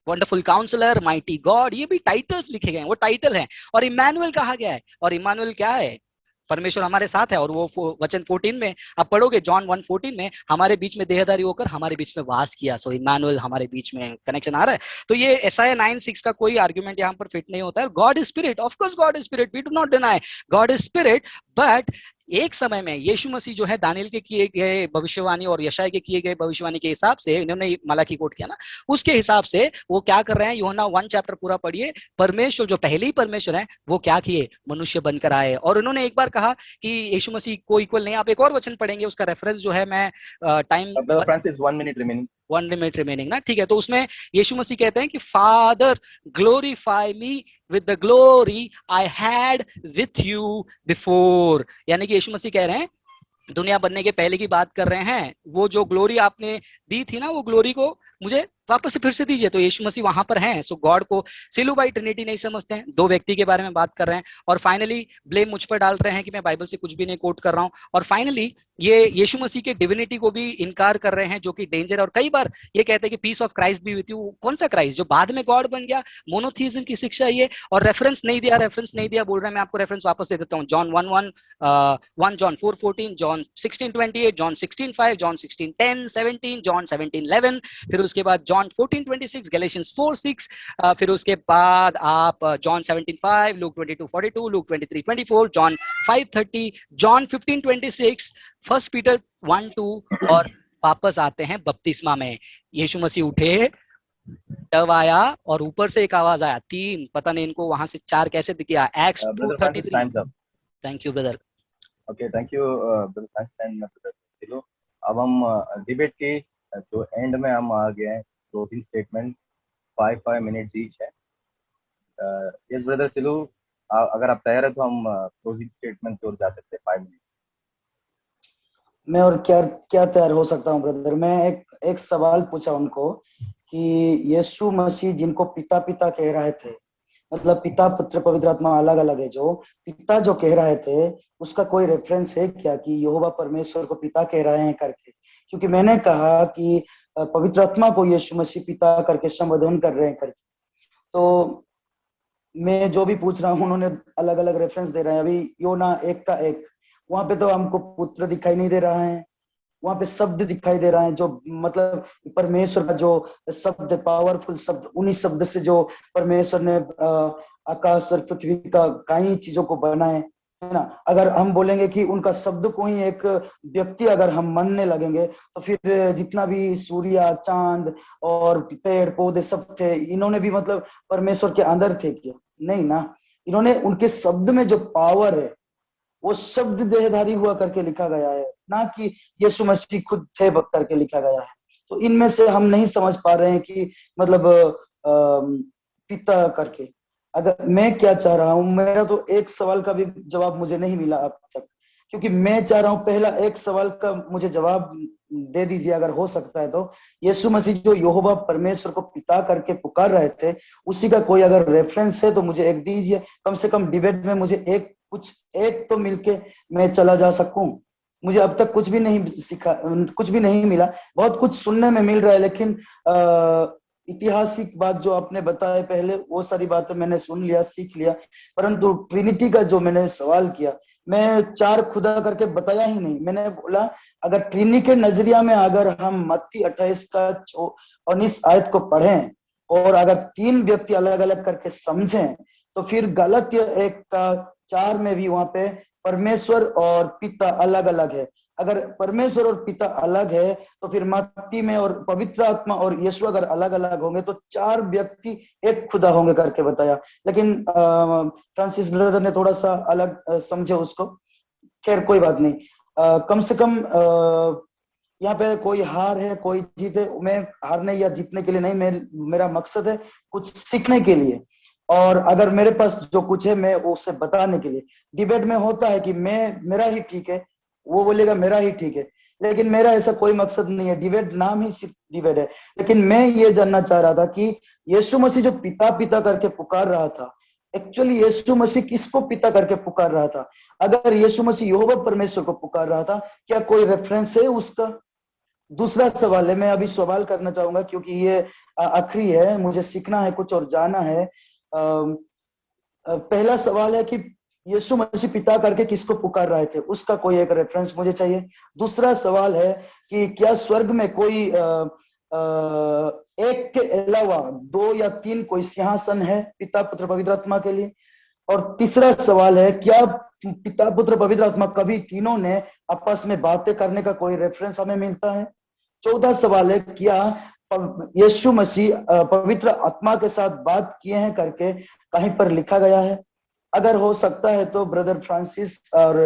वंडरफुल काउंसलर, माइटी गॉड, ये भी टाइटल्स लिखे गए हैं, वो टाइटल हैं। और इमानुएल कहा गया है, और इमानुएल क्या है? परमेश्वर हमारे साथ है, और वो वचन 14 में आप पढ़ोगे, जॉन 1:14 में, हमारे बीच में देहधारी होकर हमारे बीच में वास किया। सो इम्मानुएल हमारे बीच में कनेक्शन आ रहा है। तो ये एसाया 9:6 का कोई आर्गुमेंट यहाँ पर फिट नहीं होता है। God is spirit, of course God is spirit, we do not deny God is spirit, but एक समय में यीशु मसीह जो है दानियल के किए गए भविष्यवाणी और यशाया के किए गए भविष्यवाणी के हिसाब से, इन्होंने मलाकी कोट किया ना, उसके हिसाब से वो क्या कर रहे हैं, यूहन्ना 1 चैप्टर पूरा पढ़िए, परमेश्वर जो पहले ही परमेश्वर है वो क्या किए, मनुष्य बनकर आए। और उन्होंने एक बार कहा कि यीशु मसीह को इक्वल नहीं। आप एक और वचन पढ़ेंगे, उसका रेफरेंस जो है मैं time, Francis 1 minute remaining, 1 minute remaining ना, ठीक है। तो उसमें यीशु मसीह कहते हैं कि father glorify me with the glory I had with you before, यानी कि यीशु मसीह कह रहे हैं दुनिया बनने के पहले की बात कर रहे हैं, वो जो ग्लोरी आपने दी थी ना, वो ग्लोरी को मुझे वापस से फिर से दीजिए। तो यीशु मसीह वहां पर हैं। सो गॉड को सिलू बाई ट्रिनिटी नहीं समझते हैं, दो व्यक्ति के बारे में बात कर रहे हैं। और फाइनली ब्लेम मुझ पर डाल रहे हैं कि मैं बाइबल से कुछ भी नहीं कोट कर रहा हूं। और फाइनली ये यीशु मसीह के डिविनिटी को भी इनकार कर रहे हैं, जो कि डेंजर। और कई बार ये कहते हैं कि peace of Christ be with you. कौन सा क्राइस्ट जो बाद में गॉड बन गया? मोनोथीइज्म की शिक्षा ये। और रेफरेंस नहीं दिया बोल रहे हैं। मैं आपको रेफरेंस वापस दे देता हूँ, John 1:1, John 4:14, John 16:28, John 16:5, John 16:10, 17, John 17:11, फिर उसके बाद जॉन 14:26, गैलेशियंस 4:6, फिर उसके बाद आप John 17:5, look 22:42, look 23:24, John 5:30, John 15:26, 1 Peter 1:2, और वापस आते हैं बपतिस्मा में। यीशु मसीह उठे, तब आया और ऊपर से एक आवाज आया, 3, पता नहीं इनको वहां से 4 कैसे दिया। Acts 2:33। Thank you brother. Okay, thank you brother Francis and brother Silu. अब हम डिबेट की जो एंड में हम आ गए हैं, क्लोजिंग स्टेटमेंट 5 मिनट्स ईच है। यस ब्रदर सिलू, अगर आप तैयार है तो हम क्लोजिंग स्टेटमेंट की ओर जा सकते हैं 5 मिनट। मैं और क्या क्या तैयार हो सकता हूँ ब्रदर। मैं एक सवाल पूछा उनको कि यीशु मसीह जिनको पिता पिता कह रहे थे, मतलब पिता पुत्र पवित्र आत्मा अलग अलग है, जो पिता जो कह रहे थे उसका कोई रेफरेंस है क्या कि यहोवा परमेश्वर को पिता कह रहे हैं करके? क्योंकि मैंने कहा कि पवित्र आत्मा को यीशु मसीह पिता करके संबोधन कर रहे हैं करके, तो मैं जो भी पूछ रहा हूँ उन्होंने अलग अलग रेफरेंस दे रहे हैं। अभी योना 1 का 1, वहां पे तो हमको पुत्र दिखाई नहीं दे रहा है, वहां पे शब्द दिखाई दे रहा है, जो मतलब परमेश्वर का जो शब्द, पावरफुल शब्द, उन्हीं शब्द से जो परमेश्वर ने आकाश और पृथ्वी का कई चीजों को बनाए, है ना। अगर हम बोलेंगे कि उनका शब्द को ही एक व्यक्ति अगर हम मानने लगेंगे, तो फिर जितना भी सूर्य, चांद और पेड़ पौधे सब थे, इन्होंने भी मतलब परमेश्वर के अंदर थे क्या? नहीं ना। इन्होंने, उनके शब्द में जो पावर है वो शब्द देहधारी हुआ करके लिखा गया है, ना कि यीशु मसीह खुद थे करके लिखा गया है। तो इनमें से हम नहीं समझ पा रहे हैं कि मतलब पिता करके। अगर मैं क्या चाह रहा हूं, मेरा तो एक सवाल का भी जवाब मुझे नहीं मिला अब तक, क्योंकि मैं चाह रहा हूं पहला एक सवाल का मुझे जवाब दे दीजिए अगर हो सकता है तो। यीशु मसीह जो यहोवा परमेश्वर को पिता करके पुकार रहे थे, उसी का कोई अगर रेफरेंस है तो मुझे एक दीजिए। कम से कम डिबेट में मुझे एक तो मिलके मैं चला जा सकूं। मुझे अब तक कुछ भी नहीं सीखा, कुछ भी नहीं मिला। बहुत कुछ सुनने में मिल रहा है, लेकिन ऐतिहासिक बात जो आपने बताया पहले, वो सारी बातें मैंने सुन लिया, सीख लिया, परंतु ट्रिनिटी का जो मैंने सवाल किया, मैं 4 खुदा करके बताया ही नहीं। मैंने बोला अगर ट्रिनिटी के नजरिया में अगर हम मत्ती 28 का 19 आयत को पढ़ें और अगर 3 व्यक्ति अलग अलग करके समझें, तो फिर गलत्य 1 का 4 में भी वहां पे परमेश्वर और पिता अलग अलग है। अगर परमेश्वर और पिता अलग है, तो फिर मत्ती में और पवित्र आत्मा और यीशु अगर अलग अलग होंगे, तो 4 व्यक्ति एक खुदा होंगे करके बताया। लेकिन फ्रांसिस ब्रदर ने थोड़ा सा अलग समझे उसको। खैर कोई बात नहीं। कम से कम यहाँ पे कोई हार है कोई जीत है, मैं हारने या जीतने के लिए नहीं, मेरा मकसद है कुछ सीखने के लिए। और अगर मेरे पास जो कुछ है मैं उसे बताने के लिए। डिबेट में होता है कि मेरा ही ठीक है, वो बोलेगा मेरा ही ठीक है, लेकिन मेरा ऐसा कोई मकसद नहीं है। डिबेट नाम ही सिर्फ डिबेट है। लेकिन मैं ये जानना चाह रहा था कि यीशु मसीह जो पिता पिता करके पुकार रहा था, एक्चुअली यीशु मसीह किसको पिता करके पुकार रहा था? अगर यीशु मसीह यहोवा परमेश्वर को पुकार रहा था, क्या कोई रेफरेंस है उसका? दूसरा सवाल है, मैं अभी सवाल करना चाहूंगा क्योंकि ये आखिरी है, मुझे सीखना है कुछ और जाना है। पहला सवाल है कि यीशु मसीह पिता करके किसको पुकार रहे थे, उसका कोई एक रेफरेंस मुझे चाहिए। दूसरा सवाल है कि क्या स्वर्ग में कोई एक के अलावा 2 या 3 कोई सिंहासन है पिता पुत्र पवित्र आत्मा के लिए? और तीसरा सवाल है, क्या पिता पुत्र पवित्र आत्मा कभी तीनों ने आपस में बातें करने का कोई रेफरेंस हमें मिलता है? चौथा सवाल है, क्या यीशु मसीह पवित्र आत्मा के साथ बात किए हैं करके कहीं पर लिखा गया है? अगर हो सकता है तो ब्रदर फ्रांसिस और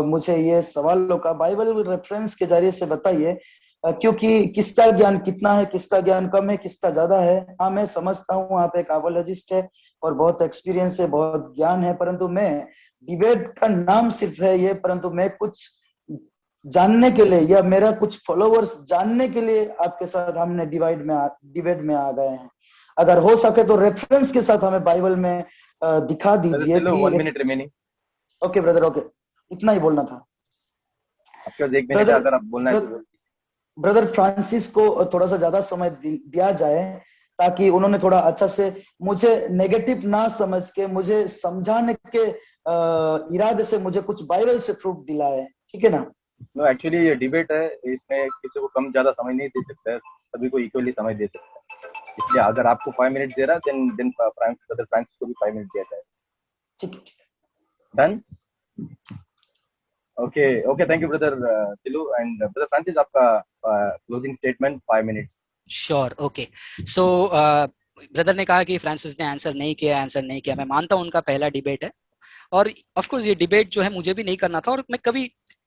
मुझे ये सवालों का बाइबल रेफरेंस के जरिए से बताइए, क्योंकि किसका ज्ञान कितना है, किसका ज्ञान कम है, किसका ज्यादा है। हाँ, मैं समझता हूँ आप एक आर्कोलॉजिस्ट है और बहुत एक्सपीरियंस है, बहुत ज्ञान है, परंतु मैं डिबेट का नाम सिर्फ है ये, परंतु मैं कुछ जानने के लिए या मेरा कुछ फॉलोअर्स जानने के लिए आपके साथ हमने डिबेट में आ गए हैं। अगर हो सके तो रेफरेंस के साथ हमें बाइबल में दिखा दीजिए कि 1 minute remaining. Okay brother, okay, इतना ही बोलना था आपके पास 1 मिनट है, अगर आप बोलना है तो। ब्रदर फ्रांसिस को थोड़ा सा ज्यादा समय दिया जाए ताकि उन्होंने थोड़ा अच्छा से मुझे नेगेटिव ना समझ के मुझे समझाने के इरादे से मुझे कुछ बाइबल से प्रूफ दिलाए, ठीक है ना? नो, एक्चुअली ये डिबेट है, इसमें किसी को कम ज्यादा समय नहीं दे सकता है, सभी को इक्वली समय दे सकता है। इसलिए अगर आपको 5 मिनट दे रहा है देन ब्रदर फ्रांसिस को भी 5 मिनट दिया जाए। ठीक है, done? Okay, thank you brother Silu and brother Francis, आपका closing statement 5 minutes. Sure, okay. So brother ने कहा कि फ्रांसिस ने आंसर नहीं किया। मैं मानता हूं उनका पहला डिबेट है, और ऑफ कोर्स ये डिबेट जो है मुझे भी नहीं करना था, और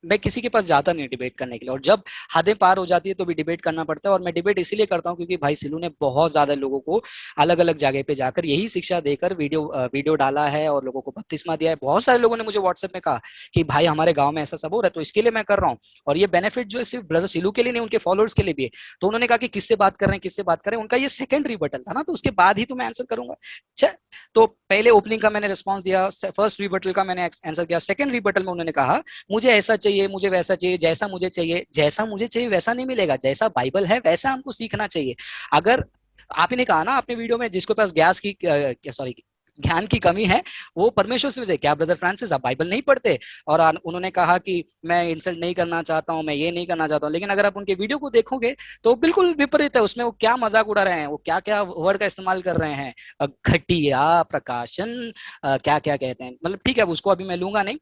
मैं किसी के पास जाता नहीं डिबेट करने के लिए, और जब हदें पार हो जाती है तो भी डिबेट करना पड़ता है। और मैं डिबेट इसीलिए करता हूं क्योंकि भाई सिलू ने बहुत ज्यादा लोगों को अलग अलग जगह पे जाकर यही शिक्षा देकर वीडियो डाला है और लोगों को बपतिस्मा दिया है। बहुत सारे लोगों ने मुझे व्हाट्सएप में कहा कि भाई हमारे गाँव में ऐसा सब हो रहा है, तो इसके लिए मैं कर रहा हूँ। और ये बेनिफिट जो है सिर्फ ब्रदर सिलू के लिए नहीं, उनके फॉलोअर्स के लिए भी है। तो उन्होंने कहा कि किससे बात कर रहे हैं, उनका ये सेकंड रिबटल था ना, तो उसके बाद ही तो मैं आंसर करूंगा। तो पहले ओपनिंग का मैंने रिस्पॉन्स दिया, फर्स्ट रिबटल का मैंने आंसर किया। सेकंड रिबटल में उन्होंने कहा मुझे ऐसा चाहिए, मुझे वैसा चाहिए, जैसा मुझे चाहिए वैसा नहीं मिलेगा, जैसा बाइबल है वैसा हमको सीखना चाहिए। अगर आप ही ने कहा ना अपने वीडियो में, जिसके पास ज्ञान की कमी है वो परमेश्वर से क्या ब्रदर फ्रांसिस आप बाइबल नहीं पढ़ते? और उन्होंने कहा कि मैं इंसल्ट नहीं करना चाहता हूं, मैं ये नहीं करना चाहता हूं, लेकिन अगर आप उनके वीडियो को देखोगे तो बिल्कुल विपरीत है। उसमें वो क्या मजाक उड़ा रहे हैं, वो क्या क्या वर्ड का इस्तेमाल कर रहे हैं, घटिया, प्रकाशन, क्या क्या कहते हैं, मतलब ठीक है, उसको अभी मैं लूंगा नहीं।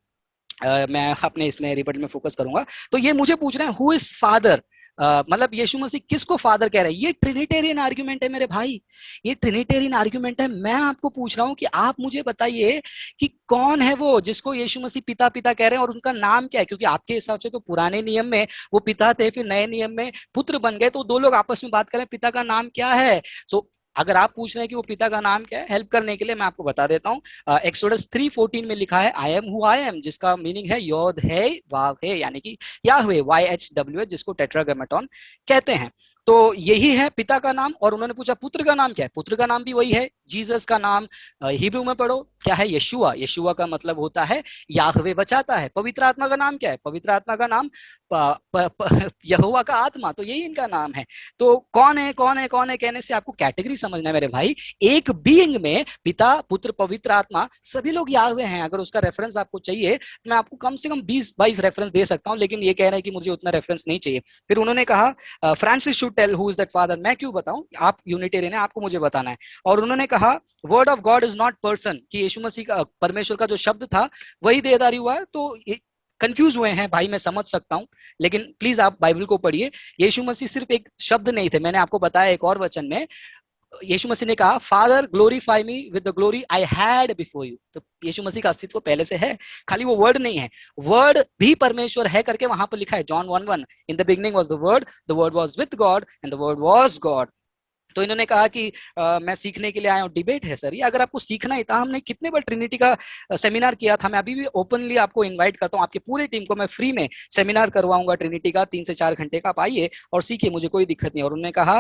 मैं अपने इसमें रिबट में फोकस करूंगा। तो ये मुझे पूछ रहे हैं हु इज फादर, मतलब यीशु मसीह किसको फादर कह रहे हैं? ये ट्रिनिटेरियन आर्ग्यूमेंट है मेरे भाई, ये ट्रिनिटेरियन आर्ग्यूमेंट है। मैं आपको पूछ रहा हूं कि आप मुझे बताइए कि कौन है वो जिसको यीशु मसीह पिता पिता कह रहे हैं, और उनका नाम क्या है? क्योंकि आपके हिसाब से तो पुराने नियम में वो पिता थे, फिर नए नियम में पुत्र बन गए, तो दो लोग आपस में बात करें पिता का नाम क्या है। सो अगर आप पूछ रहे हैं कि वो पिता का नाम क्या है, हेल्प करने के लिए मैं आपको बता देता हूँ। एक्सोडस 3:14 में लिखा है I am who I am, जिसका मीनिंग है योद है वाव है, यानी कि याहवे, YHWH, जिसको टेट्राग्रामेटोन कहते हैं। तो यही है पिता का नाम। और उन्होंने पूछा पुत्र का नाम क्या है? पुत्र का नाम भी वही है, जीसस का नाम हिब्रू में पढ़ो क्या है, यशुआ। यशुआ का मतलब होता है याहवे बचाता है। पवित्र आत्मा का नाम क्या है? पवित्र आत्मा का नाम यहोवा का आत्मा, तो यही इनका नाम है। तो कौन है कहने से आपको कैटेगरी समझना है मेरे भाई। एक बीइंग में पिता पुत्र पवित्र आत्मा सभी लोग याहवे हैं। अगर उसका रेफरेंस आपको चाहिए तो मैं आपको कम से कम 20-22 रेफरेंस दे सकता हूं, लेकिन ये कह रहे हैं कि मुझे उतना रेफरेंस नहीं चाहिए। फिर उन्होंने कहा Francis should tell who is that father. मैं क्यों बताऊं, आप यूनिटेरियन है, आपको मुझे बताना है। और उन्होंने कहा word of God is not person, कि यीशु मसीह का परमेश्वर का जो शब्द था वही देहधारी हुआ है। तो कंफ्यूज हुए हैं भाई, मैं समझ सकता हूं, लेकिन प्लीज आप बाइबल को पढ़िए। यीशु मसीह सिर्फ एक शब्द नहीं थे, मैंने आपको बताया एक और वचन में यीशु मसीह ने कहा father glorify me with the glory I had before you. तो यीशु मसीह का अस्तित्व पहले से है, खाली वो वर्ड नहीं है, वर्ड भी परमेश्वर है करके वहां पर लिखा है। John 1:1 in the beginning was the word was with God and the word was God. तो इन्होंने कहा कि मैं सीखने के लिए आया हूँ। डिबेट है सर ये, अगर आपको सीखना ही था, हमने कितने बार ट्रिनिटी का सेमिनार किया था। मैं अभी भी ओपनली आपको इनवाइट करता हूँ, आपकी पूरी टीम को मैं फ्री में सेमिनार करवाऊंगा ट्रिनिटी का 3 से 4 घंटे का। आप आइए और सीखिए, मुझे कोई दिक्कत नहीं। और उन्होंने कहा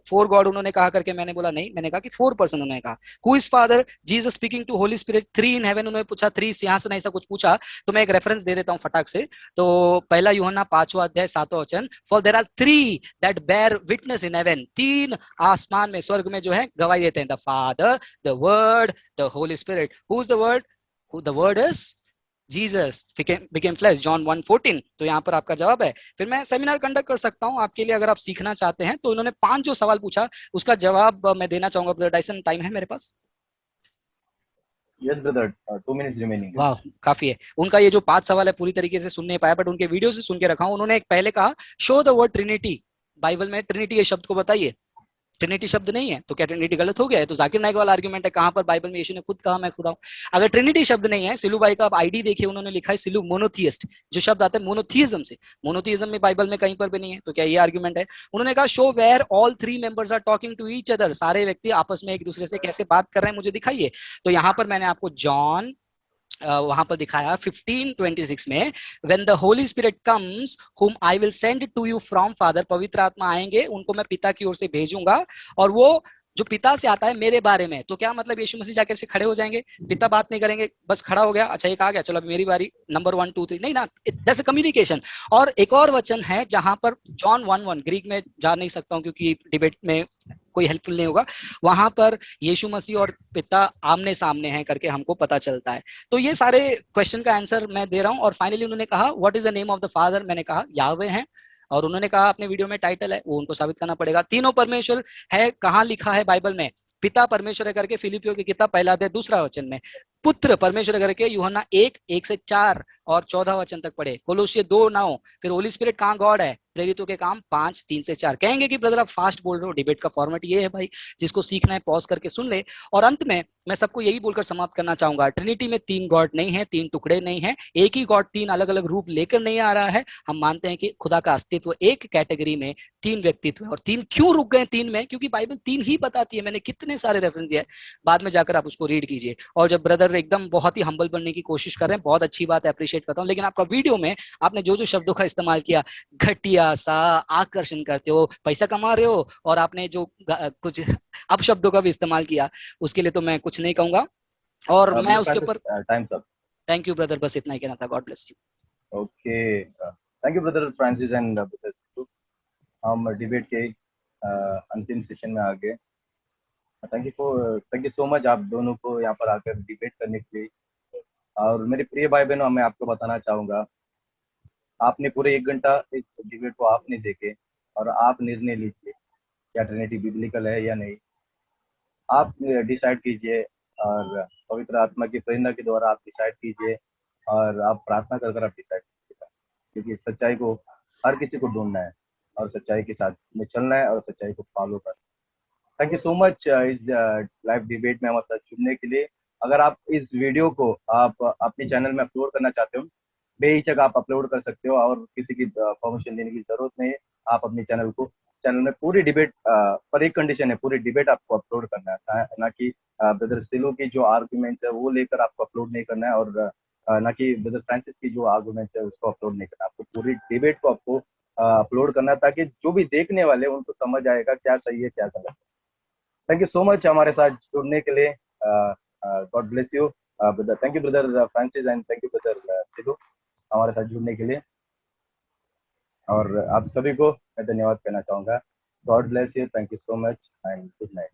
4 गॉड उन्होंने कहा करके, मैंने बोला नहीं, मैंने कहा कि 4 पर्सन। उन्होंने कहा who is father, Jesus speaking to Holy Spirit, 3 in heaven. उन्होंने पूछा 3 सिंहासन, ऐसा कुछ पूछा। तो मैं एक रेफरेंस दे देता हूँ फटाक से। तो पहला यूहन्ना 5वां अध्याय 7वां वचन, for there are 3 that bear witness in heaven. 3 आसमान में, स्वर्ग में जो है गवाही देते हैं, the father, the word, the Holi Spirit. Who is the word? The word is Jesus became flesh, John 1:14। तो यहाँ पर आपका जवाब है। फिर मैं सेमिनार कंडक्ट कर सकता हूँ आपके लिए अगर आप सीखना चाहते हैं। तो इन्होंने 5 जो सवाल पूछा उसका जवाब मैं देना चाहूंगा। ब्रदर डायसन, टाइम है मेरे पास? Yes brother, 2 minutes remaining. वाह, काफी है। उनका ये जो 5 सवाल है पूरी तरीके से सुन नहीं पाया, बट उनके वीडियो से सुन के रखा हूं। उन्होंने एक पहले कहा show the word Trinity, Bible में ट्रिनिटी ये शब्द को बताइए। ट्रिनिटी शब्द नहीं है तो क्या ट्रिनिटी गलत हो गया है? तो जाकिर नाइक वाला आर्गुमेंट है, कहां पर बाइबल में यीशु ने खुद कहा मैं खुदा हूं। अगर ट्रिनिटी शब्द नहीं है, सिलू भाई का आप आईडी देखिए, उन्होंने लिखा है सिलू मोनोथियस्ट, जो शब्द आता है मोनोथियज्म से। मोनोथियज्म में बाइबल में कहीं पर भी नहीं है, तो क्या ये आर्गुमेंट है? उन्होंने कहा show where all 3 members are talking to each other, सारे व्यक्ति आपस में एक दूसरे से कैसे बात कर रहे हैं मुझे दिखाइए। तो यहां पर मैंने आपको जॉन वहां पर दिखाया 15:26 में, when the Holi spirit comes whom I will send to you from father, पवित्र आत्मा आएंगे उनको मैं पिता की ओर से भेजूंगा, और वो जो पिता से आता है मेरे बारे में। तो क्या मतलब यीशु मसीह जाकर से खड़े हो जाएंगे, पिता बात नहीं करेंगे, बस खड़ा हो गया, अच्छा एक आ गया, चलो अभी मेरी बारी, नंबर 1 2 3, नहीं ना, दैट्स अ कम्युनिकेशन। और एक और वचन है जहां पर जॉन 1:1, ग्रीक में जा नहीं सकता हूं क्योंकि डिबेट में कोई हेल्पफुल नहीं होगा, वहां पर यीशु मसीह और पिता आमने सामने हैं करके हमको पता चलता है। तो ये सारे क्वेश्चन का आंसर मैं दे रहा हूं। और फाइनली उन्होंने कहा what is the name of the father, मैंने कहा याहवे है। और उन्होंने कहा अपने वीडियो में टाइटल है, वो उनको साबित करना पड़ेगा। तीनों परमेश्वर है, कहां लिखा है बाइबल में? पिता परमेश्वर है करके फिलिपियों की किताब पहला अध्याय 2 वचन में, पुत्र परमेश्वर करके यूहन्ना 1:1 से 4 और 14 वचन तक पढ़े, कोलोसिये 2:9। फिर होली स्पिरिट कहाँ गॉड है? प्रेरितों के काम 5:3 से 4। कहेंगे कि ब्रदर आप फास्ट बोल रहे हो, डिबेट का फॉर्मेट ये है भाई, जिसको सीखना है पॉज करके सुन ले। और अंत में मैं सबको यही बोलकर समाप्त करना चाहूंगा, ट्रिनिटी में 3 गॉड नहीं है, 3 टुकड़े नहीं है, एक ही गॉड 3 अलग अलग रूप लेकर नहीं आ रहा है। हम मानते हैं कि खुदा का अस्तित्व एक कैटेगरी में, 3 व्यक्तित्व है। और 3 क्यों रुक गए 3 में? क्योंकि बाइबल 3 ही बताती है। मैंने कितने सारे रेफरेंस दिया है, बाद में जाकर आप उसको रीड कीजिए। और जब ब्रदर एकदम बहुत ही हम्बल बनने की कोशिश कर रहे हैं, बहुत अच्छी बात है, अप्रिशिएट करता हूं। लेकिन आपका वीडियो में आपने जो जो शब्दों का इस्तेमाल किया, घटिया सा, आकर्षण करते हो, पैसा कमा रहे हो, और आपने जो कुछ अपशब्दों का भी इस्तेमाल किया, उसके लिए तो मैं कुछ नहीं कहूंगा। और मैं ब्रदर उसके फ्रांसिस, ऊपर times up. Thank you brother, बस इतना ही कहना था। God bless you. Okay, thank you brother Francis and brother Sidhu. हम डिबेट के अंतिम सेशन में आ गए। थैंक यू सो मच आप दोनों को यहाँ पर आकर डिबेट करने के लिए। और मेरे प्रिय भाई बहनों, मैं आपको बताना चाहूँगा, आपने पूरे 1 घंटा इस डिबेट को आपने देखे और आप निर्णय लीजिए क्या ट्रिनिटी बिब्लिकल है या नहीं। आप डिसाइड कीजिए और पवित्र आत्मा की प्रेरणा के द्वारा आप डिसाइड कीजिए, और आप प्रार्थना कर आप डिसाइड कीजिएगा, क्योंकि सच्चाई को हर किसी को ढूंढना है और सच्चाई के साथ में चलना है और सच्चाई को फॉलो करना है। थैंक यू सो मच इस लाइव डिबेट में हमारे साथ जुड़ने के लिए। अगर आप इस वीडियो को आप अपने चैनल में अपलोड करना चाहते हो, बेहिचक आप अपलोड कर सकते हो और किसी की परमिशन लेने की जरूरत नहीं है। आप अपने चैनल में पूरी डिबेट, पर एक कंडीशन है, पूरी डिबेट आपको अपलोड करना है, ना कि ब्रदर सिलो की जो आर्गुमेंट्स है वो लेकर आपको अपलोड नहीं करना है, और ना कि ब्रदर फ्रांसिस की जो आर्गुमेंट्स है उसको अपलोड नहीं करना। आपको पूरी डिबेट को आपको अपलोड करना है, ताकि जो भी देखने वाले उनको समझ आएगा क्या सही है क्या गलत है। थैंक यू सो मच हमारे साथ जुड़ने के लिए। God bless you brother. Thank you brother Francis and thank you brother Silo हमारे साथ जुड़ने के लिए। और आप सभी को मैं धन्यवाद कहना चाहूँगा। God bless you, thank you so much and good night.